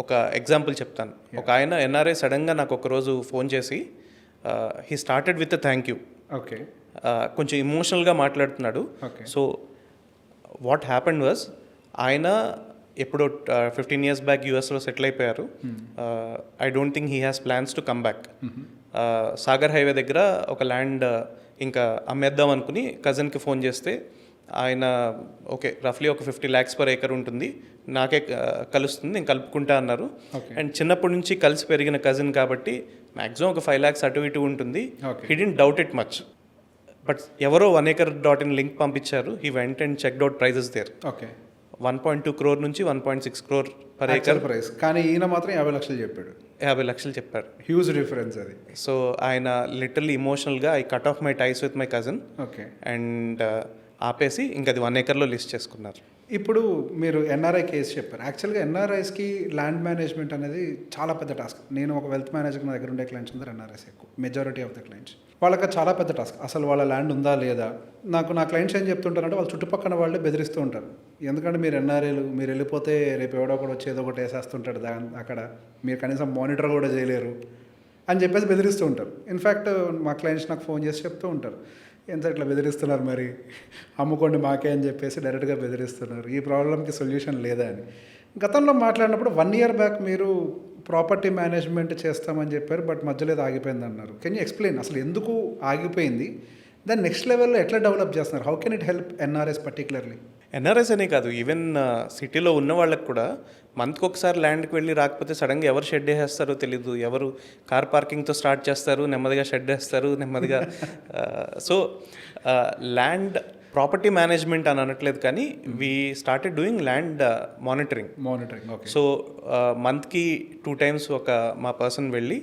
ఒక ఎగ్జాంపుల్ చెప్తాను. ఒక ఆయన ఎన్ఆర్ఐ సడన్గా నాకు ఒకరోజు ఫోన్ చేసి he started with thank you. Okay. కొంచెం ఇమోషనల్గా మాట్లాడుతున్నాడు. Okay. So what happened was, ఆయన ఎప్పుడో 15 years బ్యాక్ యూఎస్లో సెటిల్ అయిపోయారు. I don't think he has plans to come back. Sagar highway దగ్గర ఒక ల్యాండ్ ఇంకా అమ్మేద్దాం అనుకుని కజిన్కి ఫోన్ చేస్తే ఆయన ఓకే రఫ్లీ ఒక 50 lakhs per acre ఉంటుంది, నాకే కలుస్తుంది, నేను కలుపుకుంటా అన్నారు. అండ్ చిన్నప్పటి నుంచి కలిసి పెరిగిన కజిన్ కాబట్టి మ్యాక్సిమం ఒక 5 lakhs అటు ఇటు ఉంటుంది. He didn't doubt it much. But ఎవరో 1acre.in లింక్ పంపించారు. He went and checked out prices there. Okay. 1.2 crore నుంచి 1.6 crore per acre ప్రైస్. కానీ ఈయన మాత్రం 50 లక్షలు చెప్పాడు. 50 లక్షలు చెప్పారు. హ్యూజ్ డిఫరెన్స్ అది. సో ఆయన లిటరల్లీ ఇమోషనల్గా I cut off my ties with my cousin okay. And ఆపేసి ఇంకా అది 1 acreలో లిస్ట్ చేసుకున్నారు. ఇప్పుడు మీరు ఎన్ఆర్ఐ కేసు చెప్పారు. యాక్చువల్గా ఎన్ఆర్ఐస్కి ల్యాండ్ మేనేజ్మెంట్ అనేది చాలా పెద్ద టాస్క్. నేను ఒక వెల్త్ మేనేజర్ నా దగ్గర ఉండే క్లయింట్స్ అందరూ ఎన్ఆర్ఐస్ ఎక్కువ, మెజారిటీ ఆఫ్ ద క్లయింట్స్. వాళ్ళకి చాలా పెద్ద టాస్క్. అసలు వాళ్ళ ల్యాండ్ ఉందా లేదా. నా క్లయింట్స్ ఏం చెప్తుంటారంటే వాళ్ళ చుట్టుపక్కల వాళ్ళే బెదిరిస్తూ ఉంటారు. ఎందుకంటే మీరు ఎన్ఆర్ఐలు, మీరు వెళ్ళిపోతే రేపు ఎవడో ఒకటి వచ్చి ఏదో ఒకటి వేసేస్తుంటాడు అక్కడ, మీరు కనీసం మానిటర్ కూడా చేయలేరు అని చెప్పేసి బెదిరిస్తూ ఉంటారు. ఇన్ఫ్యాక్ట్ మా క్లయింట్స్ నాకు ఫోన్ చేసి చెప్తూ ఉంటారు, ఎంత ఇట్లా బెదిరిస్తున్నారు, మరి అమ్ముకోండి మాకే అని చెప్పేసి డైరెక్ట్గా బెదిరిస్తున్నారు, ఈ ప్రాబ్లంకి సొల్యూషన్ లేదా అని. గతంలో మాట్లాడినప్పుడు 1 year బ్యాక్ మీరు ప్రాపర్టీ మేనేజ్మెంట్ చేస్తామని చెప్పారు, బట్ మధ్యలో ఏదో ఆగిపోయింది అన్నారు. కెన్ యూ ఎక్స్ప్లెయిన్ అసలు ఎందుకు ఆగిపోయింది, దాన్ని నెక్స్ట్ లెవెల్లో ఎట్లా డెవలప్ చేస్తున్నారు, how can it help NRIs particularly? NRIs అనే కాదు, ఈవెన్ సిటీలో ఉన్న వాళ్ళకి కూడా మంత్కి ఒకసారి ల్యాండ్కి వెళ్ళి రాకపోతే సడన్గా ఎవరు షెడ్ వేసేస్తారో తెలీదు. ఎవరు కార్ పార్కింగ్తో స్టార్ట్ చేస్తారు, నెమ్మదిగా షెడ్ వేస్తారు, నెమ్మదిగా. సో ల్యాండ్ ప్రాపర్టీ మేనేజ్మెంట్ అని అనట్లేదు, కానీ we started doing land monitoring. Okay. So మంత్కి 2 times ఒక మా పర్సన్ వెళ్ళి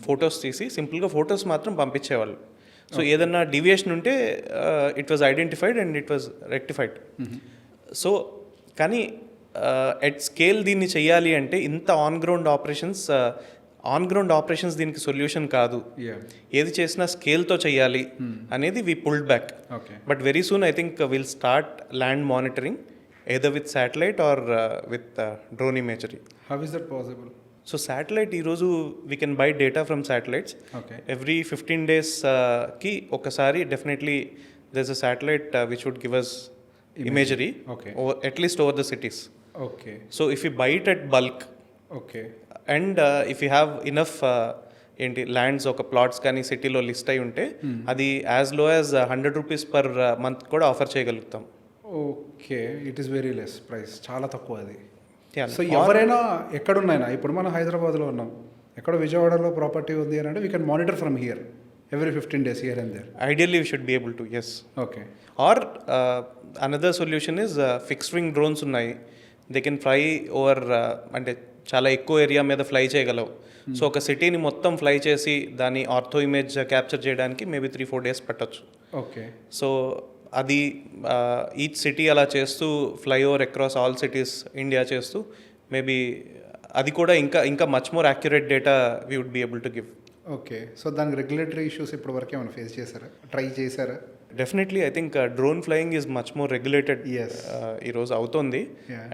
ఫొటోస్ తీసి సింపుల్గా ఫొటోస్ మాత్రం పంపించేవాళ్ళు. సో ఏదన్నా డీవియేషన్ ఉంటే it was identified and it was rectified. So కానీ ఎట్ స్కేల్ దీన్ని చెయ్యాలి అంటే ఇంత ఆన్ గ్రౌండ్ ఆపరేషన్స్ దీనికి సొల్యూషన్ కాదు. ఏది చేసినా స్కేల్తో చెయ్యాలి అనేది we pulled back. But very soon I think will start land monitoring either with satellite or with drone imagery. How is that possible? So satellite ఈరోజు we can buy data from satellites. Okay. Every 15 days కి ఒకసారి definitely there's a satellite which would give us imagery. Okay. At least over the cities. Okay. So if you buy it at bulk, okay, and if you have enough ఏంటి lands ఒక plots కానీ సిటీలో list అయి ఉంటే అది as low as 100 rupees per month కూడా offer చేయగలుగుతాం. Okay, it is very less price, చాలా తక్కువ అది. Yeah. సో ఎవరైనా ఎక్కడున్నాయినా, ఇప్పుడు మనం హైదరాబాద్లో ఉన్నాం, ఎక్కడో విజయవాడలో ప్రాపర్టీ ఉంది అని అంటే we can monitor from here every 15 days here and there. Ideally we should be able to, yes. Okay. Or another solution is fixed wing drones ఉన్నాయి. They can fly over అంటే చాలా ఎక్కువ ఏరియా మీద fly చేయగలవు. So ఒక సిటీని మొత్తం fly చేసి దాని ఆర్థో ఇమేజ్ క్యాప్చర్ చేయడానికి మేబీ 3-4 days పట్టచ్చు. ఓకే. సో అది ఈచ్ సిటీ అలా చేస్తూ fly over across all cities India చేస్తూ మేబీ అది కూడా ఇంకా much more accurate data we would be able to give. Okay. So దానికి రెగ్యులేటరీ ఇష్యూస్ ఇప్పటి వరకు ఏమైనా ఫేస్ చేశారా, ట్రై చేశారా? Definitely I think drone flying is much more regulated ఈరోజు అవుతోంది.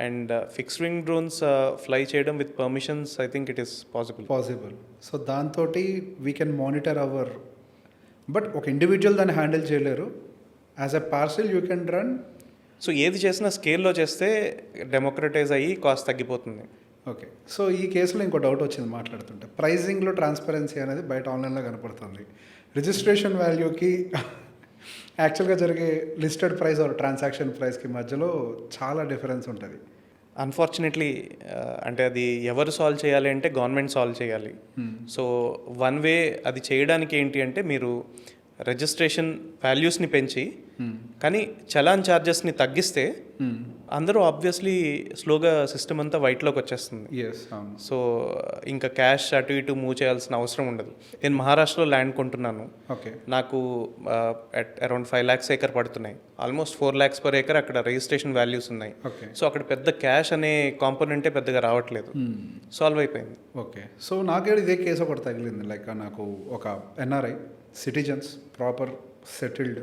And fixed wing drones fly చేయడం with permissions I think it is possible. So దాంతో we can monitor our, but ఒక ఇండివిజువల్ దాన్ని హ్యాండిల్ చేయలేరు. As a parcel you can run. So ఏది చేసినా స్కేల్లో చేస్తే డెమోక్రటైజ్ అయ్యి కాస్ట్ తగ్గిపోతుంది. ఓకే. సో ఈ కేసులో ఇంకో డౌట్ వచ్చింది మాట్లాడుతుంటే, ప్రైజింగ్లో ట్రాన్స్పరెన్సీ అనేది బయట ఆన్లైన్లో కనపడుతుంది. రిజిస్ట్రేషన్ వాల్యూకి యాక్చువల్గా జరిగే లిస్టెడ్ ప్రైస్ ఆర్ ట్రాన్సాక్షన్ ప్రైస్కి మధ్యలో చాలా డిఫరెన్స్ ఉంటుంది. అన్ఫార్చునేట్లీ అంటే అది ఎవరు సాల్వ్ చేయాలి అంటే గవర్నమెంట్ సాల్వ్ చేయాలి. సో వన్ వే అది చేయడానికి ఏంటి అంటే మీరు రిజిస్ట్రేషన్ వాల్యూస్ని పెంచి కానీ చలాన్ ఛార్జెస్ని తగ్గిస్తే అందరూ ఆబ్వియస్లీ స్లోగా సిస్టమ్ అంతా వైట్లోకి వచ్చేస్తుంది. ఎస్, అవును. సో ఇంకా క్యాష్ అటు ఇటు మూవ్ చేయాల్సిన అవసరం ఉండదు. నేను మహారాష్ట్రలో ల్యాండ్ కొంటున్నాను, ఓకే. నాకు అరౌండ్ 5 lakhs ఏకర్ పడుతున్నాయి. ఆల్మోస్ట్ 4 lakhs per acre అక్కడ రిజిస్ట్రేషన్ వాల్యూస్ ఉన్నాయి. ఓకే. సో అక్కడ పెద్ద క్యాష్ అనే కాంపోనెంటే పెద్దగా రావట్లేదు, సాల్వ్ అయిపోయింది. ఓకే. సో నాకే ఇదే కేసు ఒకటి తగిలింది. లైక్ నాకు ఒక ఎన్ఆర్ఐ సిటిజన్స్, ప్రాపర్ సెటిల్డ్,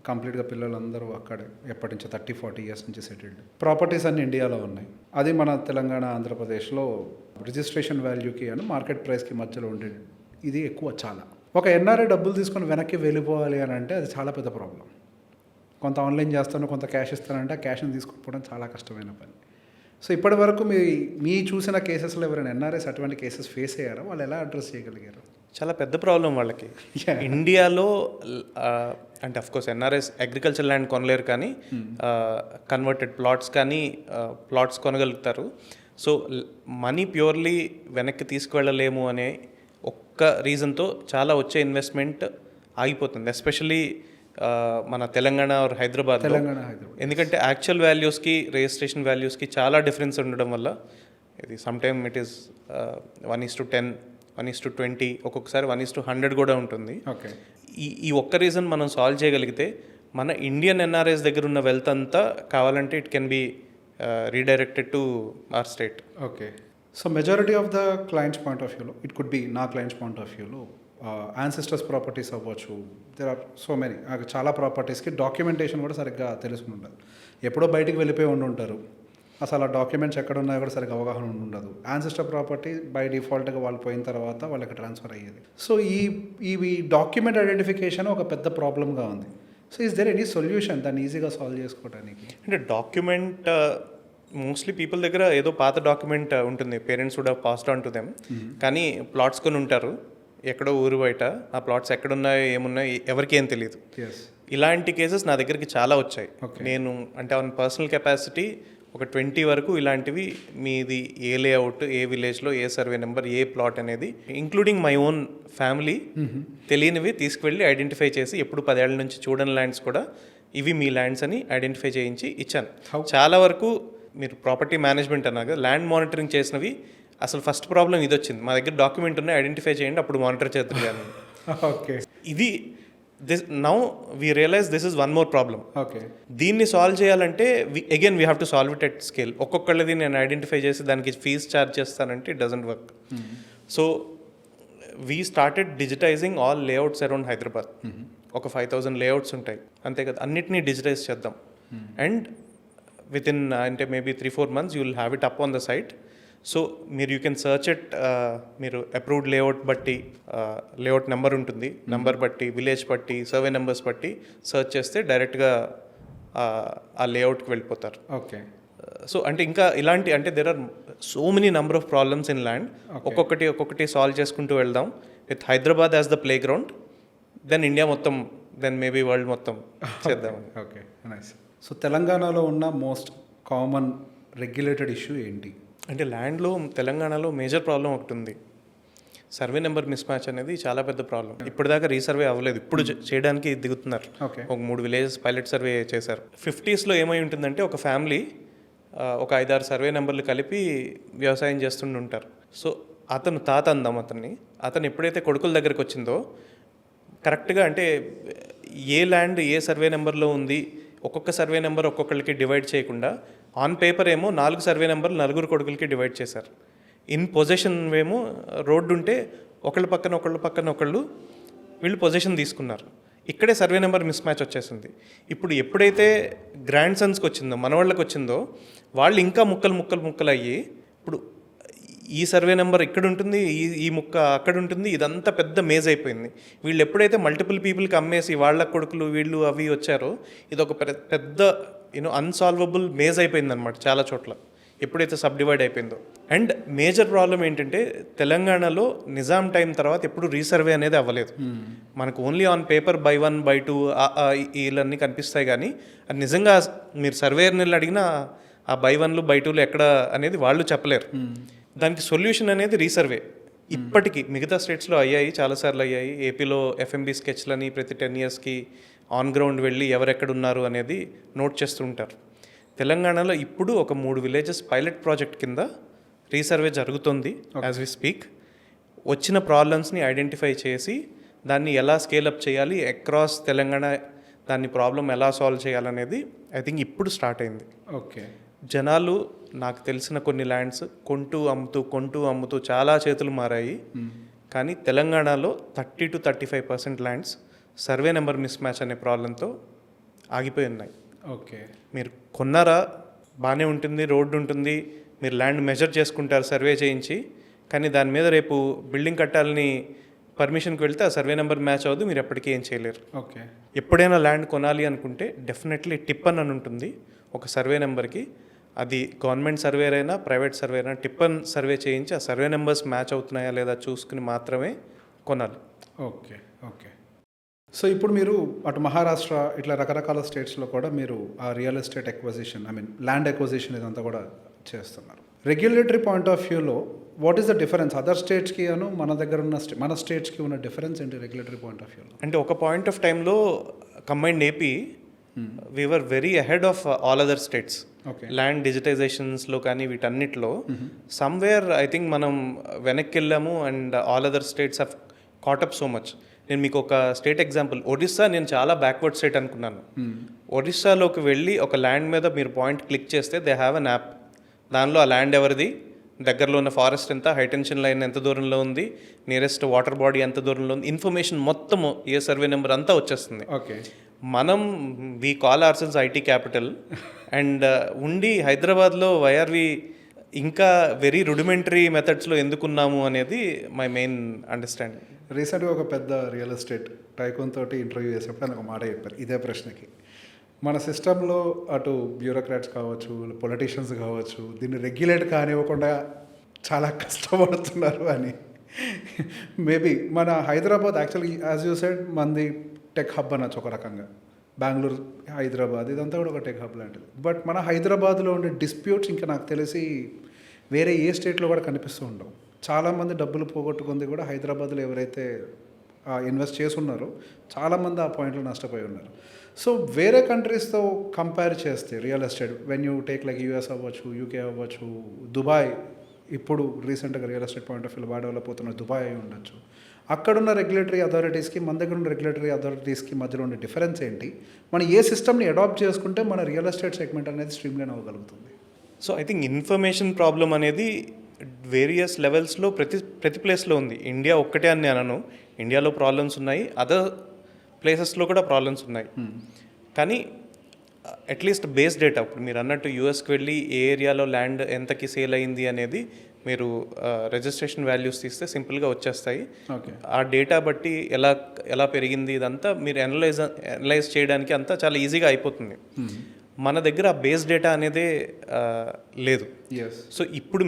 కంప్లీట్గా పిల్లలందరూ అక్కడే ఎప్పటి నుంచి 30-40 years నుంచి సెటిల్డ్. ప్రాపర్టీస్ అన్ని ఇండియాలో ఉన్నాయి. అది మన తెలంగాణ, ఆంధ్రప్రదేశ్లో రిజిస్ట్రేషన్ వాల్యూకి అని మార్కెట్ ప్రైస్కి మధ్యలో ఉండే ఇది ఎక్కువ చాలా. ఒక ఎన్ఆర్ఐ డబ్బులు తీసుకొని వెనక్కి వెళ్ళిపోవాలి అని అంటే అది చాలా పెద్ద ప్రాబ్లం. కొంత ఆన్లైన్ చేస్తాను, కొంత క్యాష్ ఇస్తానంటే ఆ క్యాష్ని తీసుకుపోవడం చాలా కష్టమైన పని. సో ఇప్పటి వరకు మీ చూసిన కేసెస్లో ఎవరైనా ఎన్ఆర్ఐస్ అటువంటి కేసెస్ ఫేస్ అయ్యారో వాళ్ళు ఎలా అడ్రస్ చేయగలిగారు? చాలా పెద్ద ప్రాబ్లం వాళ్ళకి. ఇండియాలో అంటే అఫ్కోర్స్ ఎన్ఆర్ఎస్ అగ్రికల్చర్ ల్యాండ్ కొనలేరు, కానీ కన్వర్టెడ్ ప్లాట్స్ కానీ ప్లాట్స్ కొనగలుగుతారు. సో మనీ ప్యూర్లీ వెనక్కి తీసుకువెళ్ళలేము అనే ఒక్క రీజన్తో చాలా వచ్చే ఇన్వెస్ట్మెంట్ ఆగిపోతుంది, ఎస్పెషలీ మన తెలంగాణ ఆర్ హైదరాబాద్. ఎందుకంటే యాక్చువల్ వాల్యూస్కి రిజిస్ట్రేషన్ వాల్యూస్కి చాలా డిఫరెన్స్ ఉండడం వల్ల ఇది సమ్టైమ్ ఇట్ ఈస్ 1:10, 1:20, ఒక్కొక్కసారి 1:100 కూడా ఉంటుంది. ఓకే. ఈ ఒక్క రీజన్ మనం సాల్వ్ చేయగలిగితే మన ఇండియన్ ఎన్ఆర్ఐస్ దగ్గర ఉన్న వెల్త్ అంతా కావాలంటే it can be redirected to our state. Okay. So majority of the clients point of వ్యూలో, ఇట్ కుడ్ బి నా క్లయింట్స్ పాయింట్ ఆఫ్ వ్యూలో, యాన్సెస్టర్స్ ప్రాపర్టీస్ అవ్వచ్చు, దెర్ ఆర్ సో మెనీ. చాలా ప్రాపర్టీస్కి డాక్యుమెంటేషన్ కూడా సరిగ్గా తెలుసుకుని ఉండదు. ఎప్పుడో బయటికి వెళ్ళిపోయి ఉంటారు, అసలు ఆ డాక్యుమెంట్స్ ఎక్కడ ఉన్నాయో కూడా సరిగ్గా అవగాహన ఉండదు. యాన్సెస్టర్ ప్రాపర్టీ బై డిఫాల్ట్గా వాళ్ళు పోయిన తర్వాత వాళ్ళకి ట్రాన్స్ఫర్ అయ్యేది. సో ఈ డాక్యుమెంట్ ఐడెంటిఫికేషన్ ఒక పెద్ద ప్రాబ్లమ్గా ఉంది. So is there any solution దాన్ని ఈజీగా సాల్వ్ చేసుకోవడానికి? అంటే డాక్యుమెంట్ మోస్ట్లీ పీపుల్ దగ్గర ఏదో పాత డాక్యుమెంట్ ఉంటుంది, parents would have passed on to them. కానీ ప్లాట్స్ కొని ఉంటారు ఎక్కడో ఊరు బయట, ఆ ప్లాట్స్ ఎక్కడున్నాయో ఏమున్నాయో ఎవరికి ఏం తెలియదు. ఇలాంటి కేసెస్ నా దగ్గరికి చాలా వచ్చాయి. నేను అంటే ఆన్ పర్సనల్ కెపాసిటీ ఒక 20 వరకు ఇలాంటివి, మీది ఏ లేఅవుట్, ఏ విలేజ్లో, ఏ సర్వే నెంబర్, ఏ ప్లాట్ అనేది, ఇంక్లూడింగ్ మై ఓన్ ఫ్యామిలీ తెలియనివి తీసుకువెళ్ళి ఐడెంటిఫై చేసి, ఎప్పుడు 10 ఏళ్ల నుంచి చూడని ల్యాండ్స్ కూడా ఇవి మీ ల్యాండ్స్ అని ఐడెంటిఫై చేయించి ఇచ్చాను. చాలా వరకు మీరు ప్రాపర్టీ మేనేజ్మెంట్ అన్నారు కదా, ల్యాండ్ మానిటరింగ్ చేసినవి అసలు ఫస్ట్ ప్రాబ్లం ఇది వచ్చింది, మా దగ్గర డాక్యుమెంట్ ఉన్నాయి ఐడెంటిఫై చేయండి అప్పుడు మానిటర్ చేద్దరు కానీ. ఓకే. ఇది now we realise this is one more problem. Okay. దీన్ని సాల్వ్ చేయాలంటే again we have to solve it at scale. ఒక్కొక్కళ్ళది నేను ఐడెంటిఫై చేసి దానికి ఫీజ్ ఛార్జ్ చేస్తానంటే it doesn't work. So we started digitising all layouts around Hyderabad. ఒక 5,000 layouts ఉంటాయి అంతే కదా, అన్నిటినీ డిజిటైజ్ చేద్దాం. అండ్ విత్ ఇన్ అంటే maybe 3-4 months you will have it up on the site. So మీరు యూ కెన్ సర్చ్ ఇట్, మీరు అప్రూవ్డ్ లేఅవుట్ బట్టి, లేఅవుట్ నెంబర్ ఉంటుంది, నెంబర్ బట్టి, విలేజ్ బట్టి, సర్వే నెంబర్స్ బట్టి సర్చ్ చేస్తే డైరెక్ట్గా ఆ లేఅవుట్కి వెళ్ళిపోతారు. ఓకే. సో అంటే ఇంకా ఇలాంటి అంటే there are so many number of problems in land. ఒక్కొక్కటి సాల్వ్ చేసుకుంటూ వెళ్దాం. With Hyderabad as the playground, then India మొత్తం, దెన్ మేబీ వరల్డ్ మొత్తం చేద్దాం. Okay, nice. సో తెలంగాణలో ఉన్న మోస్ట్ కామన్ రెగ్యులేటెడ్ ఇష్యూ ఏంటి? అంటే ల్యాండ్లో తెలంగాణలో మేజర్ ప్రాబ్లం ఒకటి ఉంది, సర్వే నెంబర్ మిస్ మ్యాచ్ అనేది చాలా పెద్ద ప్రాబ్లం. ఇప్పటిదాకా రీసర్వే అవ్వలేదు, ఇప్పుడు చేయడానికి దిగుతున్నారు. ఒక 3 villages పైలట్ సర్వే చేశారు. 50s ఏమై ఉంటుందంటే ఒక ఫ్యామిలీ ఒక 5-6 సర్వే నెంబర్లు కలిపి వ్యవసాయం చేస్తుంటారు. సో అతను తాత అందాం అతను ఎప్పుడైతే కొడుకుల దగ్గరికి వచ్చిందో కరెక్ట్గా అంటే ఏ ల్యాండ్ ఏ సర్వే నెంబర్లో ఉంది, ఒక్కొక్క సర్వే నెంబర్ ఒక్కొక్కరికి డివైడ్ చేయకుండా ఆన్ పేపర్ ఏమో 4 సర్వే నెంబర్లు 4 కొడుకులకి డివైడ్ చేశారు. ఇన్ పొజిషన్ ఏమో రోడ్డు ఉంటే ఒకళ్ళ పక్కన ఒకళ్ళు వీళ్ళు పొజిషన్ తీసుకున్నారు. ఇక్కడే సర్వే నెంబర్ మిస్ మ్యాచ్ వచ్చేసింది. ఇప్పుడు ఎప్పుడైతే గ్రాండ్ సన్స్కి వచ్చిందో, మనవాళ్ళకి వచ్చిందో, వాళ్ళు ఇంకా ముక్కలు అయ్యి ఇప్పుడు ఈ సర్వే నెంబర్ ఇక్కడ ఉంటుంది, ఈ ముక్క అక్కడ ఉంటుంది, ఇదంతా పెద్ద మేజ్ అయిపోయింది. వీళ్ళు ఎప్పుడైతే మల్టిపుల్ పీపుల్కి అమ్మేసి వాళ్ళ కొడుకులు వీళ్ళు అవి వచ్చారో ఇది ఒక పెద్ద అన్సాల్వబుల్ మేజ్ అయిపోయింది అనమాట చాలా చోట్ల ఎప్పుడైతే సబ్ డివైడ్ అయిపోయిందో. అండ్ మేజర్ ప్రాబ్లం ఏంటంటే తెలంగాణలో నిజాం టైం తర్వాత ఎప్పుడు రీసర్వే అనేది అవ్వలేదు. మనకు only on paper by 1 by 2 వీళ్ళన్నీ కనిపిస్తాయి, కానీ అది నిజంగా మీరు సర్వేయర్ని అడిగినా ఆ by 1 by 2 ఎక్కడ అనేది వాళ్ళు చెప్పలేరు. దానికి సొల్యూషన్ అనేది రీసర్వే. ఇప్పటికీ మిగతా స్టేట్స్లో అయ్యాయి, చాలాసార్లు అయ్యాయి. ఏపీలో FMB స్కెచ్లని ప్రతి 10 yearsకి ఆన్ గ్రౌండ్ వెళ్ళి ఎవరెక్కడ ఉన్నారు అనేది నోట్ చేస్తూ ఉంటారు. తెలంగాణలో ఇప్పుడు ఒక 3 విలేజెస్ పైలట్ ప్రాజెక్ట్ కింద రీసర్వే జరుగుతుంది యాజ్ వి స్పీక్. వచ్చిన ప్రాబ్లమ్స్ని ఐడెంటిఫై చేసి దాన్ని ఎలా స్కేలప్ చేయాలి, అక్రాస్ తెలంగాణ దాన్ని ప్రాబ్లం ఎలా సాల్వ్ చేయాలనేది ఐ థింక్ ఇప్పుడు స్టార్ట్ అయింది. ఓకే. జనాలు నాకు తెలిసిన కొన్ని ల్యాండ్స్ కొంటూ అమ్ముతూ చాలా చేతులు మారాయి. కానీ తెలంగాణలో 30 to 35% lands survey number miss match అనే ప్రాబ్లంతో ఆగిపోయి ఉన్నాయి. ఓకే. మీరు కొన్నారా, బాగానే ఉంటుంది, రోడ్డు ఉంటుంది, మీరు ల్యాండ్ మెజర్ చేసుకుంటారు సర్వే చేయించి, కానీ దాని మీద రేపు బిల్డింగ్ కట్టాలని పర్మిషన్కి వెళ్తే ఆ సర్వే నెంబర్ మ్యాచ్ అవ్వదు, మీరు ఎప్పటికీ ఏం చేయలేరు. ఓకే. ఎప్పుడైనా ల్యాండ్ కొనాలి అనుకుంటే డెఫినెట్లీ టిప్పన్ అని ఉంటుంది ఒక సర్వే నెంబర్కి. అది గవర్నమెంట్ సర్వేర్ అయినా ప్రైవేట్ సర్వేర్ అయినా టిప్పన్ సర్వే చేయించి ఆ సర్వే నెంబర్స్ మ్యాచ్ అవుతున్నాయా లేదా చూసుకుని మాత్రమే కొనాలి. ఓకే. ఓకే. సో ఇప్పుడు మీరు అటు మహారాష్ట్ర ఇట్లా రకరకాల స్టేట్స్లో కూడా మీరు ఆ real estate acquisition, I mean land acquisition ఇదంతా కూడా చేస్తున్నారు. రెగ్యులేటరీ పాయింట్ ఆఫ్ వ్యూలో what is the difference other స్టేట్స్కి అను మన దగ్గర ఉన్న మన స్టేట్స్కి ఉన్న డిఫరెన్స్ ఏంటి రెగ్యులేటరీ పాయింట్ ఆఫ్ వ్యూలో? అంటే ఒక పాయింట్ ఆఫ్ టైంలో combined AP we were very ahead of all other states. Land డిజిటైజేషన్స్లో కానీ వీటన్నిటిలో సమ్వేర్ ఐ థింక్ మనం వెనక్కి వెళ్ళాము and all other states have caught up so much. నేను మీకు ఒక స్టేట్ ఎగ్జాంపుల్, ఒడిస్సా నేను చాలా బ్యాక్వర్డ్ స్టేట్ అనుకున్నాను. ఒడిస్సాలోకి వెళ్ళి ఒక ల్యాండ్ మీద మీరు పాయింట్ క్లిక్ చేస్తే దే హ్యావ్ అన్ యాప్. దానిలో ఆ ల్యాండ్ ఎవరిది, దగ్గరలో ఉన్న ఫారెస్ట్ ఎంత, హైటెన్షన్ లైన్ ఎంత దూరంలో ఉంది, నియరెస్ట్ వాటర్ బాడీ ఎంత దూరంలో ఉంది, ఇన్ఫర్మేషన్ మొత్తము ఏ సర్వే నెంబర్ అంతా వచ్చేస్తుంది. ఓకే. మనం we call our IT capital and ఉండి హైదరాబాద్లో వైఆర్వి ఇంకా వెరీ రుడిమెంటరీ మెథడ్స్లో ఎందుకున్నాము అనేది మై మెయిన్ అండర్స్టాండింగ్. రీసెంట్గా ఒక పెద్ద రియల్ ఎస్టేట్ టైకోన్ తోటి ఇంటర్వ్యూ చేసేప్పుడు ఆయన ఒక మాట చెప్పారు ఇదే ప్రశ్నకి. మన సిస్టంలో అటు బ్యూరోక్రాట్స్ కావచ్చు, పొలిటీషియన్స్ కావచ్చు, దీన్ని రెగ్యులేట్ కానివ్వకుండా చాలా కష్టపడుతున్నారు అని. మేబీ మన Hyderabad actually as you said మంది టెక్ హబ్ అనొచ్చు ఒక రకంగా. బెంగళూరు, హైదరాబాద్ ఇదంతా కూడా ఒక టెక్ హబ్ లాంటిది. బట్ మన హైదరాబాద్లో ఉండే డిస్ప్యూట్స్ ఇంకా నాకు తెలిసి వేరే ఏ స్టేట్లో కూడా కనిపిస్తూ ఉండవు. చాలామంది డబ్బులు పోగొట్టుకుంది కూడా హైదరాబాద్లో ఎవరైతే ఇన్వెస్ట్ చేసి ఉన్నారో చాలామంది ఆ పాయింట్లో నష్టపోయి ఉన్నారు. సో వేరే కంట్రీస్తో కంపేర్ చేస్తే real estate when you take like US అవ్వచ్చు, యూకే అవ్వచ్చు, దుబాయ్, ఇప్పుడు రీసెంట్గా real estate point of view బాగా డెవలప్ అవుతున్న దుబాయ్ అయి ఉండొచ్చు. అక్కడున్న రెగ్యులేటరీ అథారిటీస్కి మన దగ్గర ఉన్న రెగ్యులేటరీ అథారిటీస్కి మధ్యలో ఉండే డిఫరెన్స్ ఏంటి? మనం ఏ సిస్టమ్ని అడాప్ట్ చేసుకుంటే మన రియల్ ఎస్టేట్ సెగ్మెంట్ అనేది స్ట్రీమ్లైన్ అవ్వగలుగుతుంది? So I think information problem అనేది వేరియస్ లెవెల్స్లో ప్రతి ప్లేస్లో ఉంది. ఇండియా ఒక్కటే అని నేను అనను, ఇండియాలో ప్రాబ్లమ్స్ ఉన్నాయి, అదర్ ప్లేసెస్లో కూడా ప్రాబ్లమ్స్ ఉన్నాయి. కానీ అట్లీస్ట్ బేస్ డేటా, ఇప్పుడు మీరు అన్నట్టు యూఎస్కి వెళ్ళి ఏ ఏరియాలో ల్యాండ్ ఎంతకి సేల్ అయింది అనేది మీరు రిజిస్ట్రేషన్ వాల్యూస్ తీస్తే సింపుల్గా వచ్చేస్తాయి. ఆ డేటా బట్టి ఎలా పెరిగింది ఇదంతా మీరు అనలైజ్ చేయడానికి అంతా చాలా ఈజీగా అయిపోతుంది. మన దగ్గర ఆ బేస్ డేటా అనేదే లేదు. సో ఇప్పుడు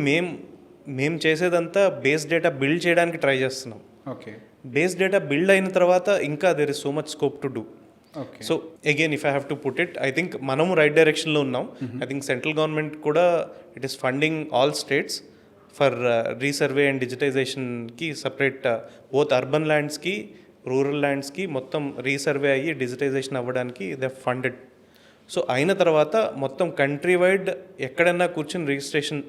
మేము చేసేదంతా బేస్ డేటా బిల్డ్ చేయడానికి ట్రై చేస్తున్నాం. ఓకే. బేస్ డేటా బిల్డ్ అయిన తర్వాత ఇంకా there is so much scope to do. So again if I have to put it, I think మనము రైట్ డైరెక్షన్లో ఉన్నాం. ఐ థింక్ సెంట్రల్ గవర్నమెంట్ కూడా it is funding all states for resurvey and డిజిటైజేషన్కి separate, both urban ల్యాండ్స్కి rural ల్యాండ్స్కి మొత్తం resurvey అయ్యి digitisation అవ్వడానికి దే ఫండెడ్. సో అయిన తర్వాత మొత్తం కంట్రీ వైడ్ ఎక్కడన్నా కూర్చొని రిజిస్ట్రేషన్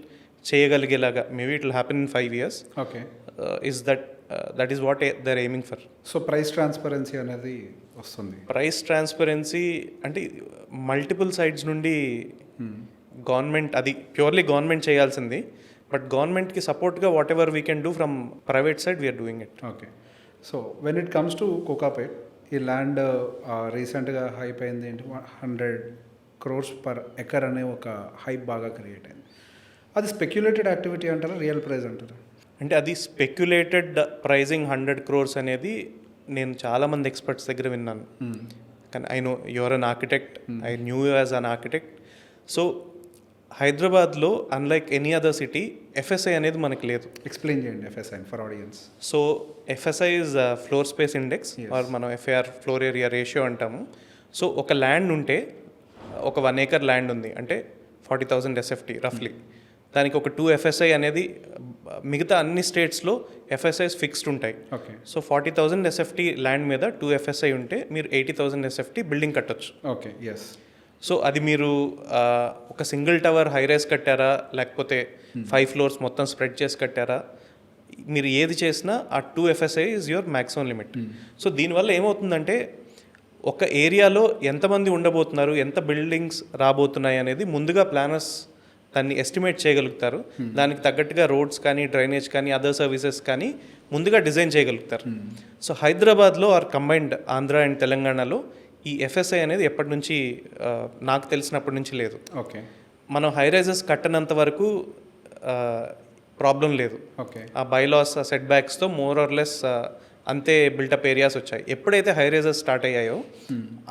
చేయగలిగేలాగా maybe it will happen in 5 years. Okay. Is that is what they are aiming for. So price transparency అనేది వస్తుంది. ప్రైస్ ట్రాన్స్పరెన్సీ అంటే మల్టిపుల్ సైడ్స్ నుండి గవర్నమెంట్, అది ప్యూర్లీ గవర్నమెంట్ చేయాల్సింది, బట్ గవర్నమెంట్కి సపోర్ట్గా whatever we can do from private side we're doing it. Okay. So when it comes to Kokapet, ఈ land రీసెంట్గా హైప్ అయింది ఏంటి, 100 crores per acre అనే ఒక హైప్ బాగా క్రియేట్ అయింది. అది స్పెక్యులేటెడ్ యాక్టివిటీ అంటారా, రియల్ ప్రైస్ అంటారా? అంటే అది స్పెక్యులేటెడ్ ప్రైజింగ్ 100 crores అనేది నేను చాలామంది ఎక్స్పర్ట్స్ దగ్గర విన్నాను. కానీ I know your an architect, I knew you as an architect. So హైదరాబాద్లో unlike any other city FSI అనేది మనకి లేదు. ఎక్స్ప్లెయిన్ చేయండి FSI for audience. So FSI is floor space index, or మనం ఎఫ్ఐఆర్ ఫ్లోర్ ఏరియా రేషియో అంటాము. సో ఒక land ఉంటే, ఒక 1 acre ల్యాండ్ ఉంది అంటే 40,000 SFT రఫ్లీ, దానికి ఒక 2 FSI అనేది, మిగతా అన్ని స్టేట్స్లో ఎఫ్ఎస్ఐస్ ఫిక్స్డ్ ఉంటాయి. ఓకే. సో 40,000 SFT ల్యాండ్ మీద 2 FSI ఉంటే మీరు 80,000 SFT బిల్డింగ్ కట్టొచ్చు. ఓకే. ఎస్. సో అది మీరు ఒక సింగిల్ టవర్ హై రైస్ కట్టారా, లేకపోతే 5 ఫ్లోర్స్ మొత్తం స్ప్రెడ్ చేసి కట్టారా, మీరు ఏది చేసినా ఆ 2 FSI is your maximum limit. So దీనివల్ల ఏమవుతుందంటే ఒక ఏరియాలో ఎంతమంది ఉండబోతున్నారు, ఎంత బిల్డింగ్స్ రాబోతున్నాయి అనేది ముందుగా ప్లానర్స్ దాన్ని ఎస్టిమేట్ చేయగలుగుతారు. దానికి తగ్గట్టుగా రోడ్స్ కానీ, డ్రైనేజ్ కానీ, అదర్ సర్వీసెస్ కానీ ముందుగా డిజైన్ చేయగలుగుతారు. సో హైదరాబాద్లో ఆర్ కంబైన్డ్ ఆంధ్ర అండ్ తెలంగాణలో ఈ FSI అనేది ఎప్పటి నుంచి నాకు తెలిసినప్పటి నుంచి లేదు. ఓకే, మనం హై రైజెస్ కట్టనంత వరకు ప్రాబ్లం లేదు. ఓకే, ఆ బైలాస్ సెట్ బ్యాక్స్తో మోర్ ఆర్ లెస్ అంతే బిల్టప్ ఏరియాస్ వచ్చాయి. ఎప్పుడైతే హై రైజెస్ స్టార్ట్ అయ్యాయో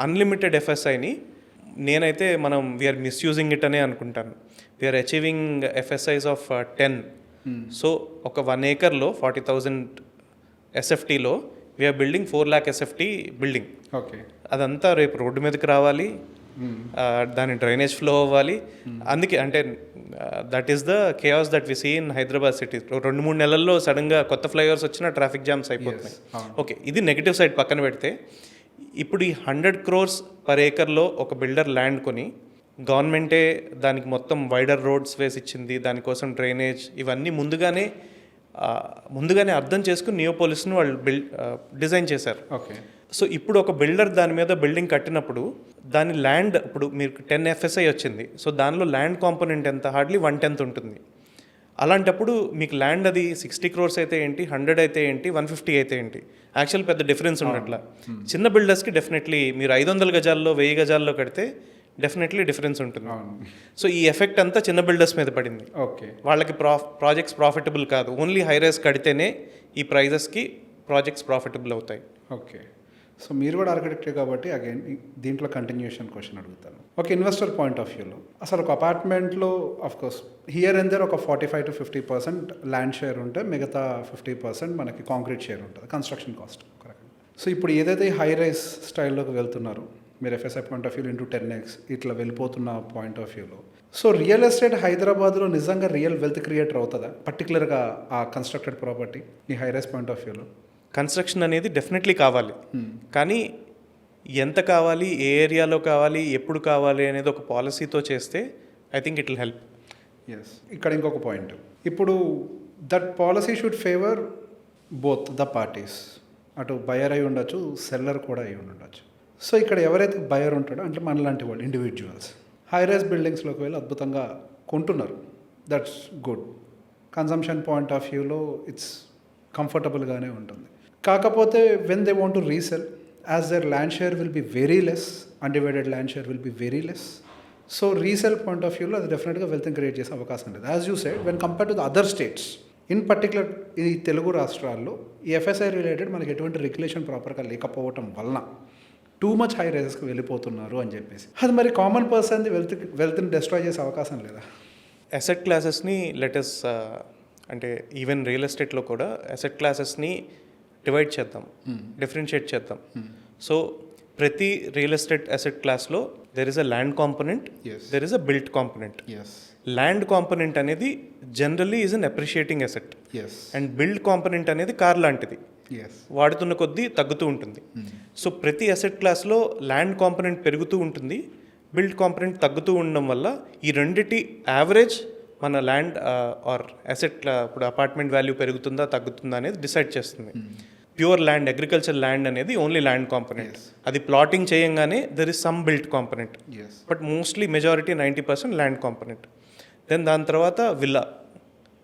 అన్లిమిటెడ్ FSIని నేనైతే మనం వీఆర్ మిస్యూజింగ్ ఇట్ అనే అనుకుంటాను. We're achieving FSIs of 10. So ఒక 1 acreలో 40,000 SFTలో we're building 4 lakh SFT building. Okay, అదంతా రేపు రోడ్డు మీదకి రావాలి, దాని డ్రైనేజ్ ఫ్లో అవ్వాలి. అందుకే అంటే that is the chaos that we see in Hyderabad city. 2-3 నెలల్లో సడన్గా కొత్త ఫ్లైఓవర్స్ వచ్చినా ట్రాఫిక్ జామ్స్ అయిపోతున్నాయి. ఓకే, ఇది నెగిటివ్ సైడ్ పక్కన పెడితే ఇప్పుడు ఈ 100 crores పర్ ఏకర్లో ఒక బిల్డర్ ల్యాండ్ కొని గవర్నమెంటే దానికి మొత్తం వైడర్ రోడ్స్ వేసి ఇచ్చింది, దానికోసం డ్రైనేజ్ ఇవన్నీ ముందుగానే అర్థం చేసుకుని నియోపోలిస్ను వాళ్ళు డిజైన్ చేశారు. ఓకే. సో ఇప్పుడు ఒక బిల్డర్ దాని మీద బిల్డింగ్ కట్టినప్పుడు దాని ల్యాండ్ ఇప్పుడు మీకు 10 FSI వచ్చింది. సో దానిలో ల్యాండ్ కాంపోనెంట్ ఎంత, హార్డ్లీ 1/10 ఉంటుంది. అలాంటప్పుడు మీకు ల్యాండ్ అది 60 crores అయితే ఏంటి, 100 అయితే ఏంటి, 150 అయితే ఏంటి, యాక్చువల్ పెద్ద డిఫరెన్స్ ఉండట్లా. చిన్న బిల్డర్స్కి డెఫినెట్లీ మీరు 500 గజాల్లో 1000 గజాల్లో కడితే డెఫినెట్లీ డిఫరెన్స్ ఉంటుంది. సో ఈ ఎఫెక్ట్ అంతా చిన్న బిల్డర్స్ మీద పడింది. ఓకే, వాళ్ళకి ప్రాజెక్ట్స్ ప్రాఫిటబుల్ కాదు. ఓన్లీ హై రైస్ కడితేనే ఈ ప్రైజెస్కి ప్రాజెక్ట్స్ ప్రాఫిటబుల్ అవుతాయి. ఓకే. సో మీరు కూడా ఆర్కిటెక్టే కాబట్టి అగైన్ దీంట్లో కంటిన్యూషన్ క్వశ్చన్ అడుగుతాను. ఒక ఇన్వెస్టర్ పాయింట్ ఆఫ్ వ్యూలో అసలు ఒక అపార్ట్మెంట్లో కోర్స్ హియర్ అండ్ దేర్ ఒక 45 to 50% ల్యాండ్ షేర్ ఉంటే మిగతా 50% మనకి కాంక్రీట్ షేర్ ఉంటుంది, కన్స్ట్రక్షన్ కాస్ట్. కరెక్ట్. సో ఇప్పుడు ఏదైతే హై రైస్ స్టైల్లోకి వెళ్తున్నారో మీరు FSI పాయింట్ ఆఫ్ వ్యూలో ఇంటూ 10x ఇట్లా వెళ్ళిపోతున్న పాయింట్ ఆఫ్ వ్యూలో, సో రియల్ ఎస్టేట్ హైదరాబాద్లో నిజంగా రియల్ వెల్త్ క్రియేటర్ అవుతుందా పర్టికులర్గా ఆ కన్స్ట్రక్టెడ్ ప్రాపర్టీ ఈ హై రైస్ పాయింట్ ఆఫ్ వ్యూలో? కన్స్ట్రక్షన్ అనేది డెఫినెట్లీ కావాలి, కానీ ఎంత కావాలి, ఏ ఏరియాలో కావాలి, ఎప్పుడు కావాలి అనేది ఒక పాలసీతో చేస్తే I think it will help. Yes. ఇక్కడ ఇంకొక పాయింట్, ఇప్పుడు that policy should favour both the parties, అటు బయర్ అయి ఉండొచ్చు, సెల్లర్ కూడా అయి ఉండొచ్చు. సో ఇక్కడ ఎవరైతే బయర్ ఉంటాడో అంటే మనలాంటి వాళ్ళు ఇండివిజువల్స్ హై రైజ్ బిల్డింగ్స్లోకి వెళ్ళి అద్భుతంగా కొంటున్నారు, that's good. Consumption point of వ్యూలో ఇట్స్ కంఫర్టబుల్గానే ఉంటుంది. కాకపోతే when they want to resell, as their land share will be very less, undivided land share will be very less. So resale point of వ్యూలో అది డెఫినెట్గా వెల్త్ క్రియేట్ చేసే అవకాశం లేదు. As you said, when compare to the other states, in particular ఈ తెలుగు రాష్ట్రాల్లో ఈ FSI related మనకి ఎటువంటి రెగ్యులేషన్ ప్రాపర్గా లేకపోవటం వలన టూ మచ్ హై రైజెస్కి వెళ్ళిపోతున్నారు అని చెప్పేసి, అది మరి కామన్ పర్సన్ది వెల్త్ని డిస్ట్రాయ్ చేసే అవకాశం లేదా? అసెట్ క్లాసెస్ని లెటస్ అంటే ఈవెన్ రియల్ ఎస్టేట్లో కూడా అసెట్ క్లాసెస్ని డివైడ్ చేద్దాం, డిఫరెన్షియేట్ చేద్దాం. సో ప్రతి రియల్ ఎస్టేట్ అసెట్ క్లాస్లో there is a land component, there is a built component. Land component అనేది generally is an appreciating asset, and build component అనేది కార్ లాంటిది, వాడుతున్న కొద్దీ తగ్గుతూ ఉంటుంది. సో ప్రతి అసెట్ క్లాస్లో ల్యాండ్ కాంపోనెంట్ పెరుగుతూ ఉంటుంది, బిల్డ్ కాంపోనెంట్ తగ్గుతూ ఉండడం వల్ల ఈ రెండిటి యావరేజ్ మన ల్యాండ్ ఆర్ అసెట్ ఇప్పుడు అపార్ట్మెంట్ వాల్యూ పెరుగుతుందా తగ్గుతుందా అనేది డిసైడ్ చేస్తుంది. ప్యూర్ ల్యాండ్, అగ్రికల్చర్ ల్యాండ్ అనేది ఓన్లీ ల్యాండ్ కాంపోనెంట్. అది ప్లాటింగ్ చేయంగానే there is some built component, but mostly majority 90% land component. Then దాని తర్వాత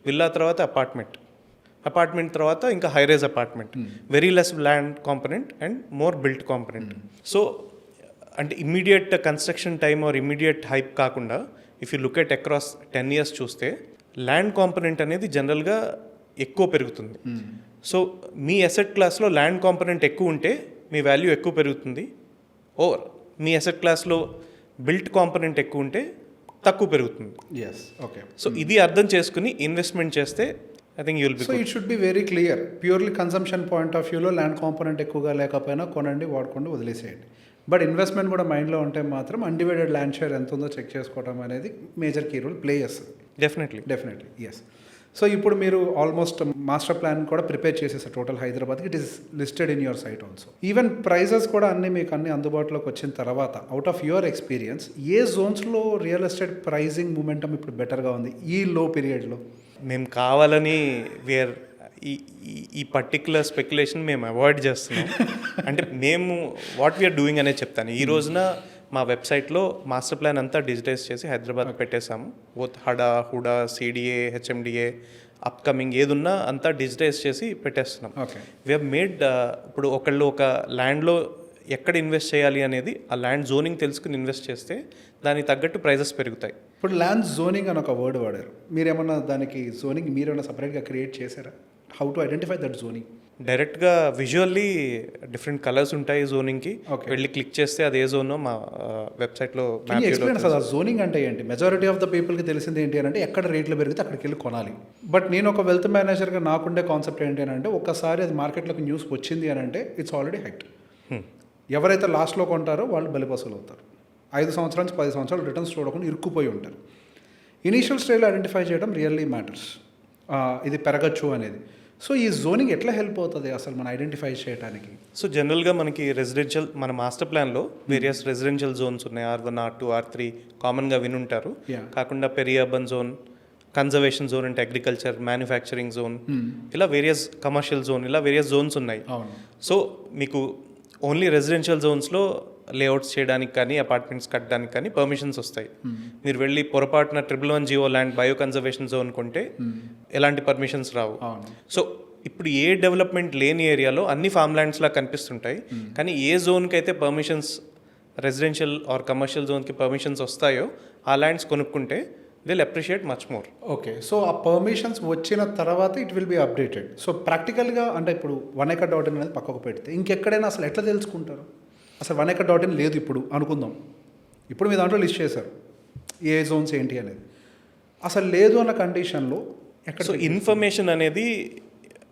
విల్లా తర్వాత అపార్ట్మెంట్ తర్వాత ఇంకా high rise apartment, very less land component and more built component. So అంటే immediate construction time or immediate hype కాకుండా if you look at across 10 years చూస్తే land component అనేది జనరల్గా ఎక్కువ పెరుగుతుంది. సో మీ అసెట్ క్లాస్లో ల్యాండ్ కాంపోనెంట్ ఎక్కువ ఉంటే మీ వాల్యూ ఎక్కువ పెరుగుతుంది, ఓర్ మీ అసెట్ క్లాస్లో బిల్ట్ కాంపోనెంట్ ఎక్కువ ఉంటే తక్కువ పెరుగుతుంది. సో ఇది అర్థం చేసుకుని ఇన్వెస్ట్మెంట్ చేస్తే I think you'll be. So it should be very clear, purely consumption point of వ్యూలో ల్యాండ్ కాంపోనెంట్ ఎక్కువగా లేకపోయినా కొనండి, వాడుకోండి, వదిలేసేయండి. బట్ ఇన్వెస్ట్మెంట్ కూడా మైండ్లో ఉంటే మాత్రం అన్డివైడెడ్ ల్యాండ్ షేర్ ఎంత ఉందో చెక్ చేసుకోవడం అనేది మేజర్ కీ రోల్ ప్లే చేస్తుంది. డెఫినెట్లీ. ఎస్. సో ఇప్పుడు మీరు ఆల్మోస్ట్ మాస్టర్ ప్లాన్ కూడా ప్రిపేర్ చేసేసారు టోటల్ హైదరాబాద్కి. It is listed in your site also. Even prices కూడా అన్నీ మీకు అన్ని అందుబాటులోకి వచ్చిన తర్వాత అవుట్ ఆఫ్ యువర్ ఎక్స్పీరియన్స్ ఏ జోన్స్లో రియల్ ఎస్టేట్ ప్రైజింగ్ మూమెంటం ఇప్పుడు బెటర్గా ఉంది ఈ లో పీరియడ్లో? మేము కావాలని వేర్ ఈ పర్టిక్యులర్ స్పెక్యులేషన్ మేము అవాయిడ్ చేస్తున్నాం. అంటే మేము వాట్ వీఆర్ డూయింగ్ అనేది చెప్తాను. ఈ రోజున మా వెబ్సైట్లో మాస్టర్ ప్లాన్ అంతా డిజిటైజ్ చేసి హైదరాబాద్ పెట్టేశాము. Both HUDA, CDA, HMDA, upcoming ఏదున్నా అంతా డిజిటైజ్ చేసి పెట్టేస్తున్నాం. ఓకే. వీ హ్యావ్ మేడ్ ఇప్పుడు ఒక ల్యాండ్లో ఎక్కడ ఇన్వెస్ట్ చేయాలి అనేది ఆ ల్యాండ్ జోనింగ్ తెలుసుకుని ఇన్వెస్ట్ చేస్తే దానికి తగ్గట్టు ప్రైజెస్ పెరుగుతాయి. ఇప్పుడు ల్యాండ్ జోనింగ్ అని ఒక వర్డ్ వాడారు. మీరేమన్నా దానికి జోనింగ్ మీరేమన్నా సపరేట్గా క్రియేట్ చేశారా? How to identify that zoning? డైరెక్ట్గా విజువల్లీ డిఫరెంట్ కలర్స్ ఉంటాయి జోనింగ్కి. వెళ్ళి క్లిక్ చేస్తే అది ఏ జోనో మా వెబ్సైట్లో ఎక్స్ప్లెయిన్ అసలు ఆ జోనింగ్ అంటే ఏంటి? మెజారిటీ ఆఫ్ ద పీపుల్కి తెలిసింది ఏంటి అని అంటే ఎక్కడ రేట్లు పెరిగితే అక్కడికి వెళ్ళి కొనాలి. బట్ నేను ఒక వెల్త్ మేనేజర్గా నాకుండే కాన్సెప్ట్ ఏంటి అని అంటే ఒక్కసారి అది మార్కెట్లోకి న్యూస్ వచ్చింది అని అంటే ఇట్స్ ఆల్రెడీ హైట్. ఎవరైతే లాస్ట్లో కొంటారో వాళ్ళు బలిపసులు అవుతారు. 5 సంవత్సరాల నుంచి 10 సంవత్సరాలు రిటర్న్స్ చూడకుండా ఇరుక్కుపోయి ఉంటారు. ఇనీషియల్ స్టేజ్లో ఐడెంటిఫై చేయడం రియల్లీ మ్యాటర్స్. ఇది పెరగచ్చు అనేది. సో ఈ జోనింగ్ ఎట్లా హెల్ప్ అవుతుంది అసలు మనం ఐడెంటిఫై చేయడానికి? సో జనరల్గా మనకి రెసిడెన్షియల్ మన మాస్టర్ ప్లాన్లో వేరియస్ రెసిడెన్షియల్ జోన్స్ ఉన్నాయి. R1, R2, R3 కామన్గా వినుంటారు. కాకుండా peri urban zone, conservation zone అంటే అగ్రికల్చర్, మ్యానుఫ్యాక్చరింగ్ జోన్, ఇలా వేరియస్ కమర్షియల్ జోన్, ఇలా వేరియస్ జోన్స్ ఉన్నాయి. సో మీకు ఓన్లీ రెసిడెన్షియల్ జోన్స్లో లేఅవుట్స్ చేయడానికి కానీ అపార్ట్మెంట్స్ కట్టడానికి కానీ పర్మిషన్స్ వస్తాయి. మీరు వెళ్ళి పొరపాటున 111 geo land bio conservation zone కొంటే ఎలాంటి పర్మిషన్స్ రావు. సో ఇప్పుడు ఏ డెవలప్మెంట్ లేని ఏరియాలో అన్ని ఫామ్ ల్యాండ్స్లా కనిపిస్తుంటాయి. కానీ ఏ జోన్కి అయితే పర్మిషన్స్ రెసిడెన్షియల్ ఆర్ కమర్షియల్ జోన్కి పర్మిషన్స్ వస్తాయో ఆ ల్యాండ్స్ కొనుక్కుంటే they'll appreciate much more. Okay. So ఆ పర్మిషన్స్ వచ్చిన తర్వాత it will be updated. So ప్రాక్టికల్గా అంటే ఇప్పుడు OneAcre.in అనేది పక్కకు పెడితే ఇంకెక్కడైనా అసలు ఎట్లా తెలుసుకుంటారు? అసలు OneAcre.in లేదు ఇప్పుడు అనుకుందాం. ఇప్పుడు మీ దాంట్లో లిస్ట్ చేశారు ఏ జోన్స్ ఏంటి అనేది. అసలు లేదు అన్న కండిషన్లో ఎక్కడ? సో ఇన్ఫర్మేషన్ అనేది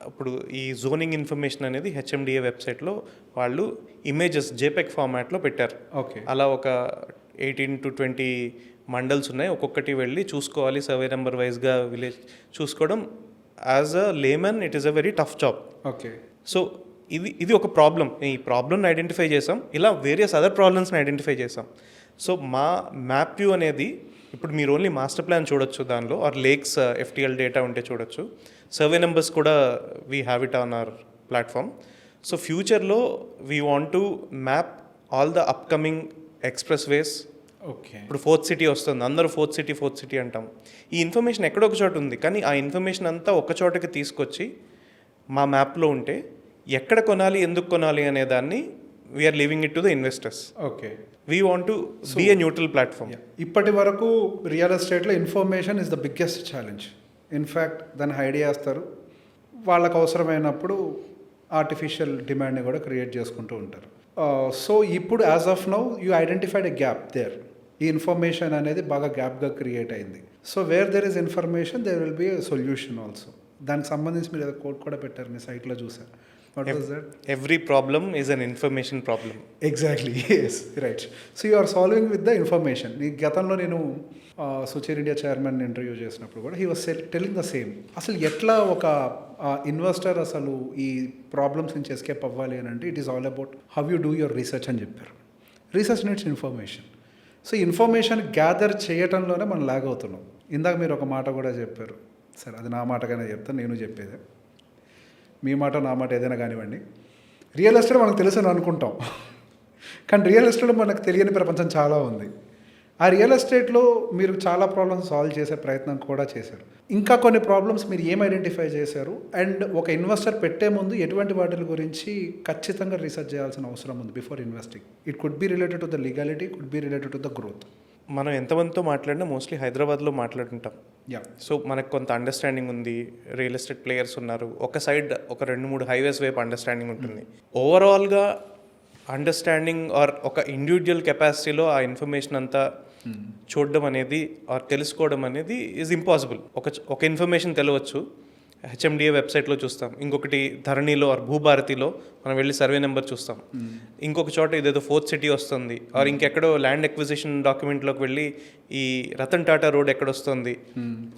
ఇప్పుడు ఈ జోనింగ్ ఇన్ఫర్మేషన్ అనేది హెచ్ఎండిఏ వెబ్సైట్లో వాళ్ళు ఇమేజెస్ JPEG ఫార్మాట్లో పెట్టారు. ఓకే. అలా ఒక 18 to 20 మండల్స్ ఉన్నాయి. ఒక్కొక్కటి వెళ్ళి చూసుకోవాలి. సర్వే నెంబర్ వైజ్గా విలేజ్ చూసుకోవడం as a layman it is a very tough job. Okay. So ఇది ఒక ప్రాబ్లం. ఈ ప్రాబ్లమ్ని ఐడెంటిఫై చేసాం. ఇలా వేరియస్ అదర్ ప్రాబ్లమ్స్ని ఐడెంటిఫై చేసాం. సో మా మ్యాప్ వ్యూ అనేది ఇప్పుడు మీరు ఓన్లీ మాస్టర్ ప్లాన్ చూడొచ్చు దానిలో, ఆర్ లేక్స్ FTL డేటా ఉంటే చూడొచ్చు. సర్వే నెంబర్స్ కూడా we have it on our platform. So ఫ్యూచర్లో we want to map all the upcoming expressways. Okay. ఇప్పుడు 4th సిటీ వస్తుంది, అందరూ 4th సిటీ అంటాం. ఈ ఇన్ఫర్మేషన్ ఎక్కడో ఒక చోట ఉంది, కానీ ఆ ఇన్ఫర్మేషన్ అంతా ఒక చోటకి తీసుకొచ్చి మా మ్యాప్లో ఉంటే ఎక్కడ కొనాలి, ఎందుకు కొనాలి అనే దాన్ని we are leaving it to the investors. Okay. We want to be a neutral platform. ఇప్పటి వరకు రియల్ ఎస్టేట్లో information is the biggest challenge. In fact దాన్ని హైడ్ చేస్తారు. వాళ్ళకు అవసరమైనప్పుడు ఆర్టిఫిషియల్ డిమాండ్ని కూడా క్రియేట్ చేసుకుంటూ ఉంటారు. సో ఇప్పుడు as of now you identified a gap there. ఈ ఇన్ఫర్మేషన్ అనేది బాగా గ్యాప్గా క్రియేట్ అయింది. So where there is information there will be a solution also. దానికి సంబంధించి మీరు ఏదో కోడ్ కూడా పెట్టారు మీ సైట్లో చూసారు. What was that? Every problem is an information problem. Exactly. Yes. Right. So you are solving with the information. ఈ గతంలో నేను సుచీర్ ఇండియా చైర్మన్ ఇంటర్వ్యూ చేసినప్పుడు కూడా he was telling the same. అసలు ఎట్లా ఒక ఇన్వెస్టర్ అసలు ఈ ప్రాబ్లమ్స్ నుంచి ఎస్కేప్ అవ్వాలి అని అంటే it is all about how you do your research అని చెప్పారు. Research needs information. So information gather చేయటంలోనే మనం లాగ్ అవుతున్నాం. ఇందాక మీరు ఒక మాట కూడా చెప్పారు. సరే అది నా మాటగానే చెప్తాను, నేను చెప్పేదే. మీ మాట నా మాట ఏదైనా కానివ్వండి, రియల్ ఎస్టేట్ మనకు తెలుసు అని అనుకుంటాం, కానీ రియల్ ఎస్టేట్ మనకు తెలియని ప్రపంచం చాలా ఉంది. ఆ రియల్ ఎస్టేట్లో మీరు చాలా ప్రాబ్లమ్స్ సాల్వ్ చేసే ప్రయత్నం కూడా చేశారు. ఇంకా కొన్ని ప్రాబ్లమ్స్ మీరు ఏం ఐడెంటిఫై చేశారు? అండ్ ఒక ఇన్వెస్టర్ పెట్టే ముందు ఎటువంటి వాటి గురించి ఖచ్చితంగా రీసెర్చ్ చేయాల్సిన అవసరం ఉంది before investing? It could be related to the legality, could be related to the growth. మనం ఎంతమందితో మాట్లాడినా మోస్ట్లీ హైదరాబాద్లో మాట్లాడుంటాం. యా. సో మనకు కొంత అండర్స్టాండింగ్ ఉంది, రియల్ ఎస్టేట్ ప్లేయర్స్ ఉన్నారు, ఒక సైడ్ ఒక 2-3 హైవేస్ వైపు అండర్స్టాండింగ్ ఉంటుంది. ఓవరాల్గా అండర్స్టాండింగ్ ఆర్ ఒక ఇండివిజువల్ కెపాసిటీలో ఆ ఇన్ఫర్మేషన్ అంతా చూడడం అనేది ఆర్ తెలుసుకోవడం అనేది ఈజ్ ఇంపాసిబుల్. ఒక ఇన్ఫర్మేషన్ తెలియవచ్చు, హెచ్ఎండిఏ వెబ్సైట్లో చూస్తాం, ఇంకొకటి ధరణిలో ఆర్ భూభారతిలో మనం వెళ్ళి సర్వే నెంబర్ చూస్తాం, ఇంకొక చోట ఇదేదో ఫోర్త్ సిటీ వస్తుంది, ఆర్ ఇంకెక్కడో ల్యాండ్ ఎక్విజిషన్ డాక్యుమెంట్లోకి వెళ్ళి ఈ రతన్ టాటా రోడ్ ఎక్కడొస్తుంది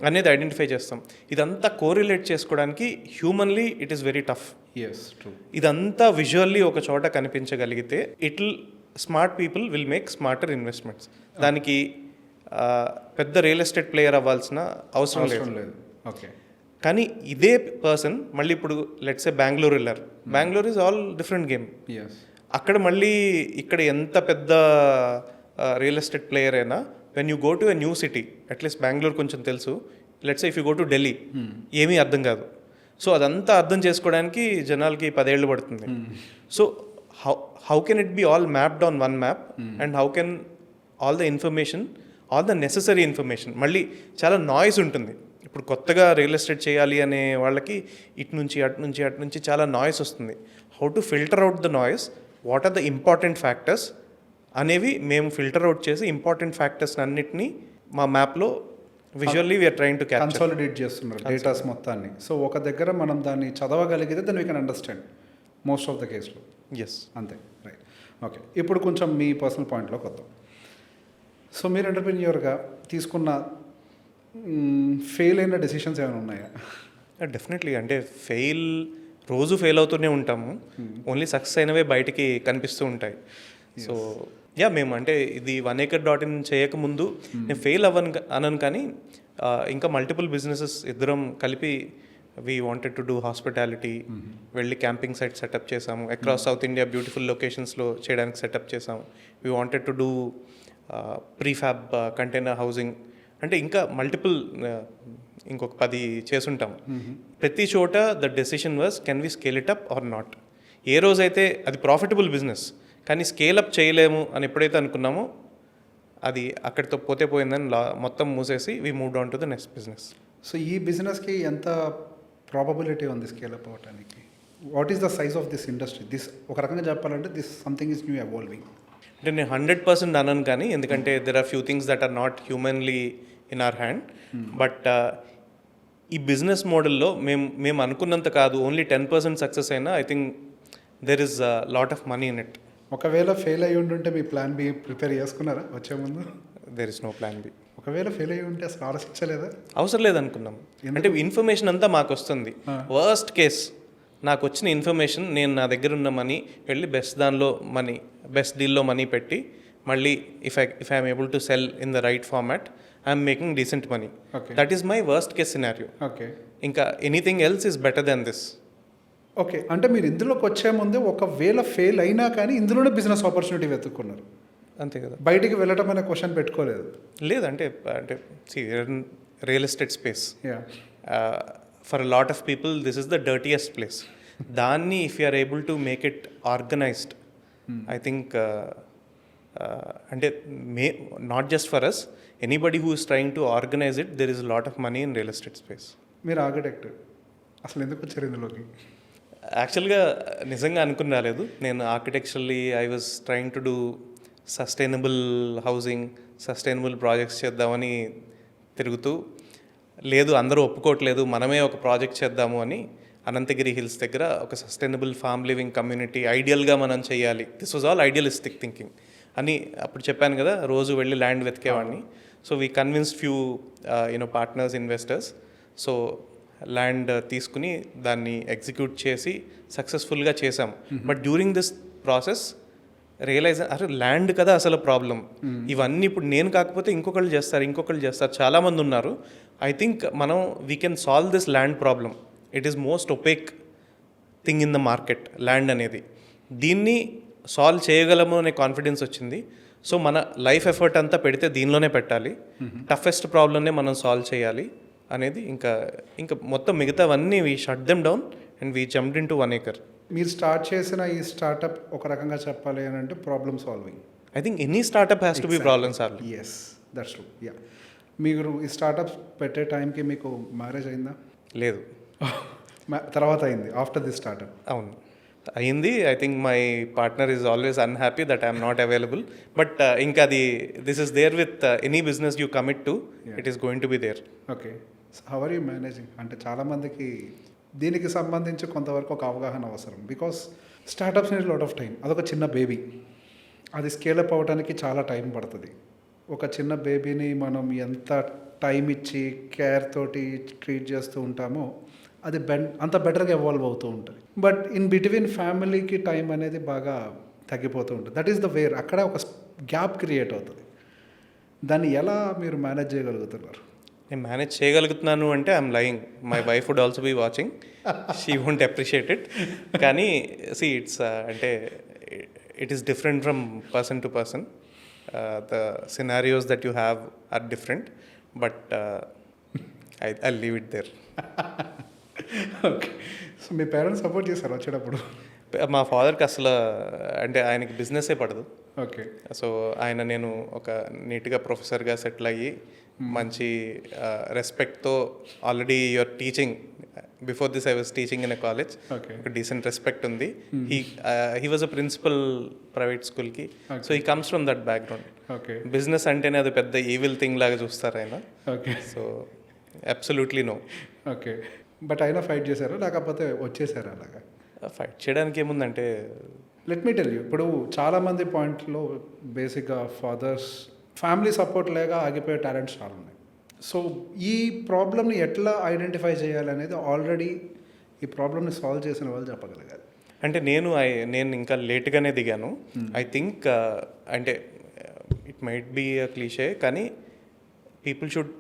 అనేది ఐడెంటిఫై చేస్తాం. ఇదంతా కోరిలేట్ చేసుకోవడానికి humanly it is very tough. ఇదంతా విజువల్లీ ఒక చోట కనిపించగలిగితే smart people will make smarter investments. దానికి పెద్ద రియల్ ఎస్టేట్ ప్లేయర్ అవ్వాల్సిన అవసరం లేదు. ఓకే, కానీ ఇదే పర్సన్ మళ్ళీ ఇప్పుడు లెట్స్ ఏ బెంగళూరు వెళ్ళారు. Bengaluru is all different game. అక్కడ మళ్ళీ ఇక్కడ ఎంత పెద్ద రియల్ ఎస్టేట్ ప్లేయర్ అయినా when you go to a new city, at least Bengaluru కొంచెం తెలుసు, let's if you go to Delhi ఏమీ అర్థం కాదు. సో అదంతా అర్థం చేసుకోవడానికి జనాలకి 10 ఏళ్ళు పడుతుంది. So how can it be all mapped on one map and how can all the information, all the necessary information, మళ్ళీ చాలా నాయిస్ ఉంటుంది. ఇప్పుడు కొత్తగా రియల్ ఎస్టేట్ చేయాలి అనే వాళ్ళకి ఇటు నుంచి చాలా నాయిస్ వస్తుంది. How to filter out the noise, what are the important factors అనేవి మేము ఫిల్టర్ అవుట్ చేసి ఇంపార్టెంట్ ఫ్యాక్టర్స్ అన్నిటినీ మా మ్యాప్లో visually we're trying to consolidate చేస్తున్నారు డేటాస్ మొత్తాన్ని. సో ఒక దగ్గర మనం దాన్ని చదవగలిగితే then we can understand most of the కేసులో. ఎస్, అంతే, రైట్. ఓకే, ఇప్పుడు కొంచెం మీ పర్సనల్ పాయింట్లోకి వద్దాం. సో మీరు ఎంటర్ప్రెన్యూర్గా తీసుకున్న ఫెయిల్ అయిన డెసిషన్స్ ఏమైనా ఉన్నాయా? డెఫినెట్లీ. అంటే రోజు ఫెయిల్ అవుతూనే ఉంటాము, ఓన్లీ సక్సెస్ అయినవే బయటికి కనిపిస్తూ ఉంటాయి. సో మేము అంటే ఇది 1acre.in చేయకముందు నేను ఫెయిల్ అనను, కానీ ఇంకా మల్టిపుల్ బిజినెసెస్ ఇద్దరం కలిపి we wanted to do hospitality, వెళ్ళి క్యాంపింగ్ సైట్ సెటప్ చేసాము, అక్రాస్ సౌత్ ఇండియా బ్యూటిఫుల్ లొకేషన్స్లో చేయడానికి సెటప్ చేసాము. We wanted to do prefab container housing, అంటే ఇంకా మల్టిపుల్ ఇంకొక 10 చేసుంటాం. ప్రతి చోట the decision was can we scale it up or not. ఏ రోజైతే అది ప్రాఫిటబుల్ బిజినెస్ కానీ స్కేల్ అప్ చేయలేము అని ఎప్పుడైతే అనుకున్నామో అది అక్కడితో పోయిందని మొత్తం మూసేసి we moved on to the next business. So ఈ బిజినెస్కి ఎంత ప్రాబబిలిటీ ఉంది స్కేల్ అప్ అవ్వడానికి? What is the size of this industry? ఒక రకంగా చెప్పాలంటే this something is new evolving. అంటే నేను 100% అనను, కానీ ఎందుకంటే there are few things that are not humanly in our hand. But ఈ బిజినెస్ మోడల్లో మేము అనుకున్నంత కాదు, ఓన్లీ 10% సక్సెస్ అయినా I think there is lot of money in it. ఒకవేళ ఫెయిల్ అయ్యి ఉంటుంటే మీ ప్లాన్ బి ప్రిపేర్ చేసుకున్నారా వచ్చే ముందు? There is no plan B. ఒకవేళ ఫెయిల్ అయ్యి ఉంటే అసలు ఆలోచించలేదా? అవసరం లేదనుకున్నాం. అంటే ఇన్ఫర్మేషన్ అంతా మాకు వస్తుంది. వర్స్ట్ కేస్ నాకు వచ్చిన ఇన్ఫర్మేషన్, నేను నా దగ్గర ఉన్న మనీ వెళ్ళి బెస్ట్ డీల్లో మనీ పెట్టి మళ్ళీ if I'm able to sell in the right format I'm making decent money. That is my worst case scenario. Okay, ఇంకా anything else is better than this. Okay, అంటే మీరు ఇందులోకి వచ్చే ముందే ఒకవేళ ఫెయిల్ అయినా కానీ ఇందులోనే బిజినెస్ ఆపర్చునిటీ వెతుక్కున్నారు, అంతే కదా? బయటికి వెళ్ళటం అనే క్వశ్చన్ పెట్టుకోలేదు? లేదు, అంటే real estate space for a lot of people this is the dirtiest place. దాన్ని if you are able to make it organised, I think అంటే not just for us, anybody who is trying to organise it, there is lot of money in real estate space. మీరు architect, అసలు ఎందుకు వచ్చారు ఇందులోకి? యాక్చువల్గా నిజంగా అనుకుని రాలేదు. నేను architecturally I was trying to do sustainable housing, sustainable projects చేద్దామని తిరుగుతూ, లేదు అందరూ ఒప్పుకోవట్లేదు, మనమే ఒక ప్రాజెక్ట్ చేద్దాము అని అనంతగిరి హిల్స్ దగ్గర ఒక సస్టైనబుల్ ఫార్మ్ లివింగ్ కమ్యూనిటీ ఐడియల్గా మనం చేయాలి. This was all idealistic thinking అని అప్పుడు చెప్పాను కదా, రోజు వెళ్ళి ల్యాండ్ వెతికేవాడిని. So we convinced few partners, investors. So land తీసుకుని దాన్ని ఎగ్జిక్యూట్ చేసి సక్సెస్ఫుల్గా చేసాం. But during this process realise, అరే ల్యాండ్ కదా అసలు ప్రాబ్లం, ఇవన్నీ ఇప్పుడు నేను కాకపోతే ఇంకొకళ్ళు చేస్తారు, చాలామంది ఉన్నారు. ఐ థింక్ మనం we can solve this land problem. It is most opaque thing in the market land అనేది. దీన్ని సాల్వ్ చేయగలము అనే కాన్ఫిడెన్స్ వచ్చింది. సో మన లైఫ్ ఎఫర్ట్ అంతా పెడితే దీనిలోనే పెట్టాలి, టఫెస్ట్ ప్రాబ్లమ్నే మనం సాల్వ్ చేయాలి అనేది. ఇంకా మొత్తం మిగతావన్నీ we shut them down and we jumped in to 1 acre. మీరు స్టార్ట్ చేసిన ఈ స్టార్టప్ ఒక రకంగా చెప్పాలి అని అంటే problem solving. I think any startup has to be problem solving. Yes, that's true. Yeah, మీరు ఈ స్టార్టప్ పెట్టే టైంకి మీకు మ్యారేజ్ అయిందా? లేదు, తర్వాత అయింది ఆఫ్టర్ దిస్ స్టార్టప్? అవును అయింది. I think my partner is always unhappy that I'm not available. But ఇంకా this is there with any business you commit to, it is going to be there. Okay, how are you managing? అంటే చాలామందికి దీనికి సంబంధించి కొంతవరకు ఒక అవగాహన అవసరం. Because startups need lot of time. అదొక చిన్న బేబీ, అది స్కేలప్ అవ్వడానికి చాలా టైం పడుతుంది. ఒక చిన్న బేబీని మనం ఎంత టైం ఇచ్చి కేర్ తోటి ట్రీట్ చేస్తూ ఉంటామో అది అంత బెటర్గా ఎవాల్వ్ అవుతూ ఉంటుంది. బట్ ఇన్ బిట్వీన్ ఫ్యామిలీకి టైం అనేది బాగా తగ్గిపోతూ ఉంటుంది. That is the wear. అక్కడ ఒక గ్యాప్ క్రియేట్ అవుతుంది. దాన్ని ఎలా మీరు మేనేజ్ చేయగలుగుతున్నారు? నేను మేనేజ్ చేయగలుగుతున్నాను అంటే I'm lying. My wife would also be watching, she won't appreciate it. కానీ సి ఇట్స్ అంటే it is different from person to person. The scenarios that you have are different, but I leave it there. Okay. So మీ parents support చేస్తారు వచ్చేటప్పుడు? మా ఫాదర్కి అసలు అంటే ఆయనకి బిజినెస్సే పడదు. ఓకే. సో ఆయన నేను ఒక నీట్గా ప్రొఫెసర్గా సెటిల్ అయ్యి మంచి రెస్పెక్ట్తో already your teaching before this I was teaching in a college. Okay. ఒక డీసెంట్ రెస్పెక్ట్ ఉంది. He was a principal private స్కూల్కి. So he comes from that background. Okay. Business అంటేనే అది పెద్ద ఈవిల్ థింగ్ లాగా చూస్తారు ఆయన. Okay. So absolutely no. Okay. But అయినా ఫైట్ చేశారా లేకపోతే వచ్చేసారా అలాగా? ఫైట్ చేయడానికి ఏముందంటే లెట్ మీ టెల్ యూ, ఇప్పుడు చాలామంది పాయింట్లో బేసిక్గా ఫాదర్స్ ఫ్యామిలీ సపోర్ట్ లేక ఆగిపోయే టాలెంట్స్ చాలా ఉన్నాయి. సో ఈ ప్రాబ్లమ్ని ఎట్లా ఐడెంటిఫై చేయాలనేది ఆల్రెడీ ఈ ప్రాబ్లమ్ని సాల్వ్ చేసిన వాళ్ళు చెప్పగలిగారు. అంటే నేను ఇంకా లేట్గానే దిగాను. ఐ థింక్ అంటే it might be a cliché, కానీ people should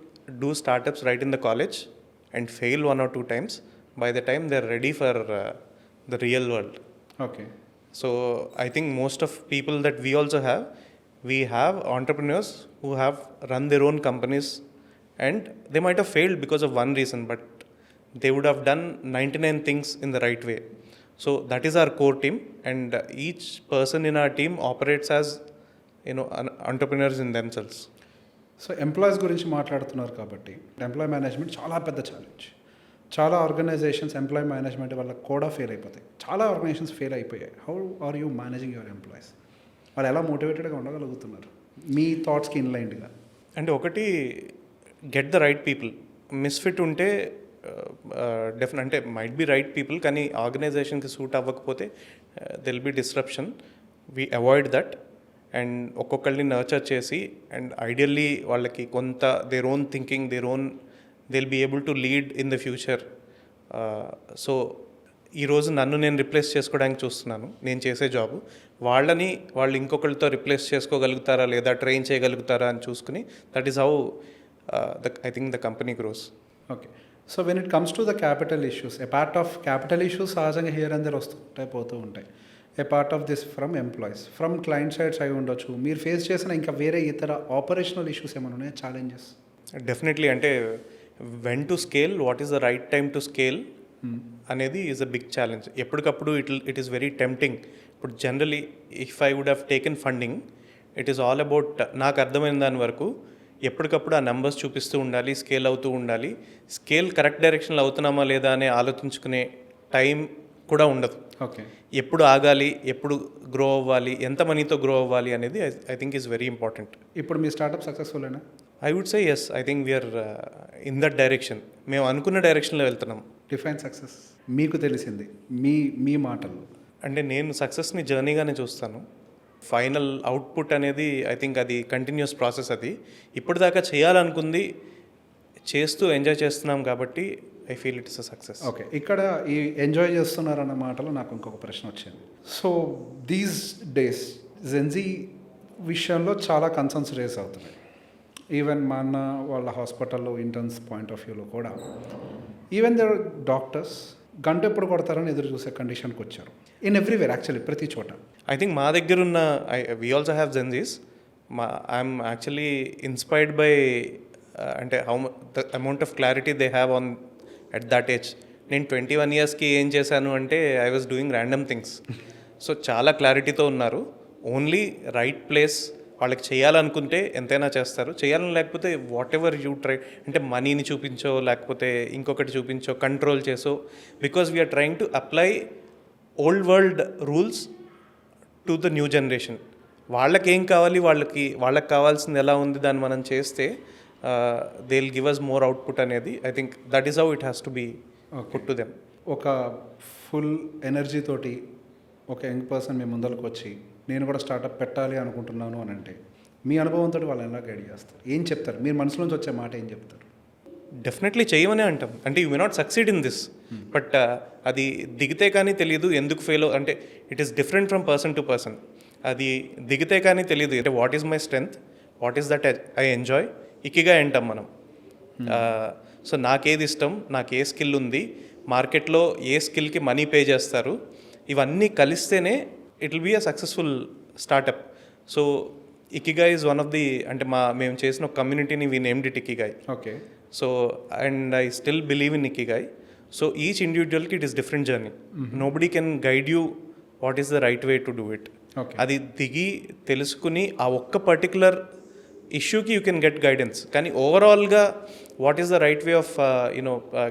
do startups right in the college and fail 1 or 2 times. By the time they're ready for the real world. Okay. So I think most of people that we have entrepreneurs who have run their own companies and they might have failed because of one reason, but they would have done 99 things in the right way. So that is our core team, and each person in our team operates as entrepreneurs in themselves. So employees గురించి మాట్లాడుతున్నారు కాబట్టి employee management చాలా పెద్ద challenge. చాలా organisations employee management వల్ల కూడా fail అయిపోతాయి. చాలా ఆర్గనైజేషన్స్ ఫెయిల్ అయిపోయాయి. How are you managing your employees? వాళ్ళు ఎలా మోటివేటెడ్గా ఉండగలుగుతున్నారు మీ థాట్స్కి ఇన్లైన్డ్గా? అంటే ఒకటి, get the right people. Misfit ఉంటే అంటే మైట్ బి రైట్ పీపుల్, కానీ ఆర్గనైజేషన్కి సూట్ అవ్వకపోతే there'll be disruption. We avoid that and ఒక్కొక్కరిని నర్చర్ చేసి అండ్ ఐడియల్లీ వాళ్ళకి కొంత their own thinking, they'll be able to lead in the future. So ఈరోజు నన్ను నేను రిప్లేస్ చేసుకోవడానికి చూస్తున్నాను. నేను చేసే జాబు వాళ్ళు ఇంకొకరితో రిప్లేస్ చేసుకోగలుగుతారా లేదా ట్రైన్ చేయగలుగుతారా అని చూసుకుని that is how I think the company grows. Okay. So when it comes to the capital issues, a part of capital issues సహజంగా హియర్ అండ్ దేర్ వస్తుంటాయి, పోతూ ఉంటాయి. A part of this from employees, from client sides అయి ఉండొచ్చు. మీరు face చేసిన ఇంకా వేరే ఇతర ఆపరేషనల్ ఇష్యూస్ ఏమైనా ఉన్నాయా, ఛాలెంజెస్? డెఫినెట్లీ. అంటే when to scale, what is the right time to scale అనేది ఈజ్ అ బిగ్ ఛాలెంజ్. ఎప్పటికప్పుడు ఇట్ ఈస్ వెరీ టెంప్టింగ్. ఇప్పుడు generally if I would have taken funding, it is all about, నాకు అర్థమైన దాని వరకు ఎప్పటికప్పుడు ఆ నెంబర్స్ చూపిస్తూ ఉండాలి, స్కేల్ అవుతూ ఉండాలి. స్కేల్ కరెక్ట్ డైరెక్షన్లో అవుతున్నామా లేదా అని ఆలోచించుకునే టైం కూడా ఉండదు. ఓకే. ఎప్పుడు ఆగాలి, ఎప్పుడు గ్రో అవ్వాలి, ఎంత మనీతో గ్రో అవ్వాలి అనేది I think is very important. ఇప్పుడు మీ స్టార్టప్ సక్సెస్ఫుల్ అయినా? I would say yes. I think we are in that direction. మేము అనుకున్న డైరెక్షన్లో వెళ్తున్నాం. డిఫైన్ సక్సెస్ మీకు తెలిసింది మీ మాటల్లో. అంటే నేను సక్సెస్ని జర్నీగానే చూస్తాను. ఫైనల్ అవుట్పుట్ అనేది ఐ థింక్ అది కంటిన్యూస్ ప్రాసెస్. అది ఇప్పటిదాకా చేయాలనుకుంది చేస్తూ ఎంజాయ్ చేస్తున్నాం కాబట్టి I feel it is a success. Okay. ఇక్కడ ఈ ఎంజాయ్ చేస్తున్నారన్న మాటలో నాకు ఇంకొక ప్రశ్న వచ్చింది. సో దీస్ డేస్ జెన్జీ విషయంలో చాలా కన్సర్న్స్ రేస్ అవుతున్నాయి. ఈవెన్ మా అన్న వాళ్ళ హాస్పిటల్లో ఇంటర్న్స్ పాయింట్ ఆఫ్ వ్యూలో కూడా ఈవెన్ దేర్ డాక్టర్స్ గంట ఎప్పుడు కొడతారని ఎదురు చూసే కండిషన్కి వచ్చారు. ఇన్ ఎవ్రీవేర్ యాక్చువల్లీ, ప్రతి చోట. ఐ థింక్ మా దగ్గర ఉన్న we also have Gen Zs. I'm actually inspired by అంటే how the amount of clarity they have on at that age. నేను 21 yearsకి ఏం చేశాను అంటే I was doing random things. So చాలా క్లారిటీతో ఉన్నారు. Only right place. వాళ్ళకి చేయాలనుకుంటే ఎంతైనా చేస్తారు, చేయాలని లేకపోతే వాట్ ఎవర్ యూ ట్రై, అంటే మనీని చూపించో లేకపోతే ఇంకొకటి చూపించో కంట్రోల్ చేసో, because we're trying to apply old world rules to the new generation. వాళ్ళకి ఏం కావాలి, వాళ్ళకి కావాల్సింది ఎలా ఉంది దాన్ని మనం చేస్తే they will give us more output అనేది I think that is how it has to be put to them. ఒక ఫుల్ ఎనర్జీ తోటి ఒక యంగ్ పర్సన్ మీ ముందరకు వచ్చి నేను కూడా స్టార్టప్ పెట్టాలి అనుకుంటున్నాను అని అంటే మీ అనుభవంతో వాళ్ళు ఎలా గైడ్ చేస్తారు, ఏం చెప్తారు, మీరు మనసులోంచి వచ్చే మాట ఏం చెప్తారు? డెఫినెట్లీ చేయమనే అంటాం. అంటే you may not succeed in this, but అది దిగితే కానీ తెలియదు ఎందుకు ఫెయిల్ అంటే it is different from person to person. అది దిగితే కానీ తెలియదు అంటే what is my strength, what is that I enjoy, ikigai అంటాం మనం. సో నాకేది ఇష్టం, నాకు ఏ స్కిల్ ఉంది, మార్కెట్లో ఏ స్కిల్కి మనీ పే చేస్తారు, ఇవన్నీ కలిస్తేనే it will be a successful startup. So ikigai is one of the అంటే మేము చేసిన ఒక కమ్యూనిటీని we named it Ikigai. Okay. So and I still believe in ikigai. So each ఇండివిజువల్కి it is different journey. Nobody can guide you what is the right way to do it. అది దిగి తెలుసుకుని ఆ ఒక్క పర్టికులర్ ఇష్యూకి you can get guidance, కానీ ఓవరాల్గా what is the right way of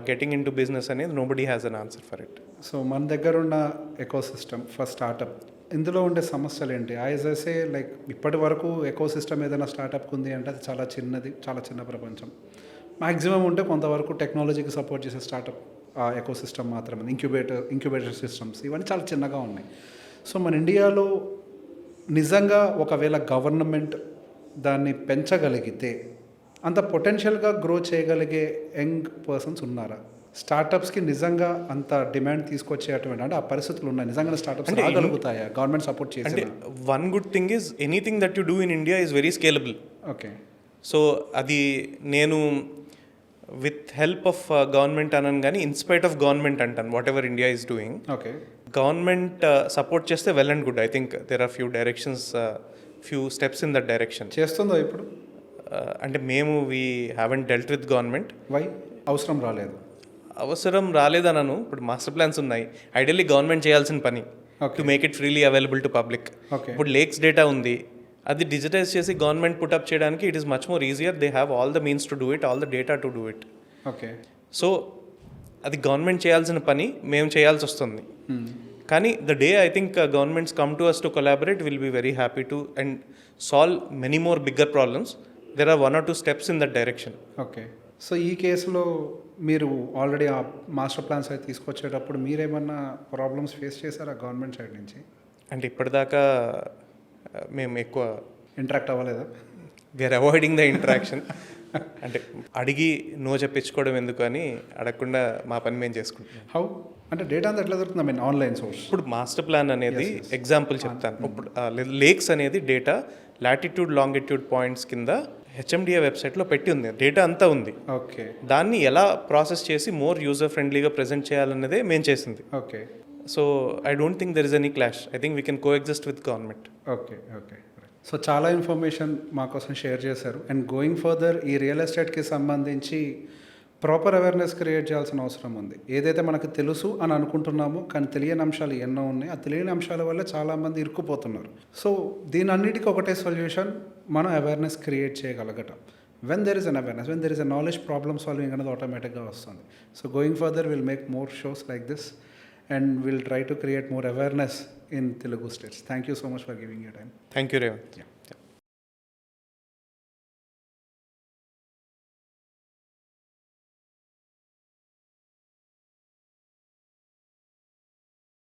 getting into business అనేది nobody has an answer for it. So మన దగ్గర ఉన్న ఎకో సిస్టమ్ ఫర్ స్టార్టప్, ఇందులో ఉండే సమస్యలు ఏంటి? ఐజెసే లైక్ ఇప్పటి వరకు ఎకో సిస్టమ్ ఏదైనా స్టార్టప్కి ఉంది అంటే అది చాలా చిన్నది, చాలా చిన్న ప్రపంచం. మ్యాక్సిమం ఉంటే కొంతవరకు టెక్నాలజీకి సపోర్ట్ చేసే స్టార్టప్ ఎకో సిస్టమ్ మాత్రమే, ఇంక్యుబేటర్ సిస్టమ్స్ ఇవన్నీ చాలా చిన్నగా ఉన్నాయి. సో మన ఇండియాలో నిజంగా ఒకవేళ గవర్నమెంట్ దాన్ని పెంచగలిగితే అంత పొటెన్షియల్గా గ్రో చేయగలిగే యంగ్ పర్సన్స్ ఉన్నారా? స్టార్టప్స్కి నిజంగా అంత డిమాండ్ తీసుకొచ్చేటువంటి అంటే ఆ పరిస్థితులు ఉన్నాయి, నిజంగా స్టార్టప్స్ రాగలుగుతాయా గవర్నమెంట్ సపోర్ట్ చేసి? అంటే one good thing is anything that you do in India is very scalable. Okay. So అది నేను విత్ హెల్ప్ ఆఫ్ గవర్నమెంట్ అనను కానీ ఇన్స్పైట్ ఆఫ్ గవర్నమెంట్ అంటాను. Whatever India is doing, okay, government support చేస్తే well and good. I think there are few directions, few steps in that direction. చేస్తుందో ఇప్పుడు? అంటే మేము we haven't dealt with government. Why? అవసరం రాలేదు. అవసరం రాలేదనను. ఇప్పుడు మాస్టర్ ప్లాన్స్ ఉన్నాయి, ఐడియల్లీ గవర్నమెంట్ చేయాల్సిన పని to make it freely available to public. ఇప్పుడు లేక్స్ డేటా ఉంది, అది డిజిటైజ్ చేసి గవర్నమెంట్ పుటప్ చేయడానికి it is much more easier. They have all the means to do it, all the data to do it. Okay. So అది government చేయాల్సిన పని మేము చేయాల్సి వస్తుంది. కానీ the day I think governments come to us to collaborate, will be very happy to and solve many more bigger problems. There are 1 or 2 steps in that direction. Okay. So ఈ కేసులో మీరు already ఆ master plans అయితే తీసుకొచ్చేటప్పుడు మీరేమన్నా problems face చేశారా government side నుంచి? అంటే ఇప్పటిదాకా మేము ఎక్కువ ఇంటరాక్ట్ అవ్వలేదా? We are avoiding the interaction. అంటే అడిగి నో చెప్పించుకోవడం ఎందుకు అని అడగకుండా మా పని మేము చేసుకుంటాం. హౌ అంటే డేటా అంతా ఎట్లా దొరుకుతుంది? I mean online source. ఇప్పుడు మాస్టర్ ప్లాన్ అనేది ఎగ్జాంపుల్ చెప్తాను. ఇప్పుడు లేక్స్ అనేది డేటా లాటిట్యూడ్ లాంగిట్యూడ్ పాయింట్స్ కింద హెచ్ఎండిఏ వెబ్సైట్లో పెట్టి ఉంది, డేటా అంతా ఉంది. ఓకే. దాన్ని ఎలా ప్రాసెస్ చేసి మోర్ యూజర్ ఫ్రెండ్లీగా ప్రజెంట్ చేయాలన్నదే మేము చేసింది. Okay. So I don't think there is any clash. I think we can co exist with government. Okay. Okay. So చాలా ఇన్ఫర్మేషన్ మా కోసం షేర్ చేశారు. అండ్ గోయింగ్ ఫర్దర్ ఈ రియల్ ఎస్టేట్కి సంబంధించి ప్రాపర్ అవేర్నెస్ క్రియేట్ చేయాల్సిన అవసరం ఉంది. ఏదైతే మనకు తెలుసు అని అనుకుంటున్నామో కానీ తెలియని అంశాలు ఎన్నో ఉన్నాయి. ఆ తెలియని అంశాల వల్ల చాలామంది ఇరుక్కుపోతున్నారు. సో దీని అన్నిటికీ ఒకటే సొల్యూషన్, మనం అవేర్నెస్ క్రియేట్ చేయగలగటం. When there is an awareness, when there is a knowledge, problem solving అనేది ఆటోమేటిక్గా వస్తుంది. So going further will make more shows like this and will try to create more awareness in Telugu states. Thank you so much for giving your time. Thank you, Revan. Yeah.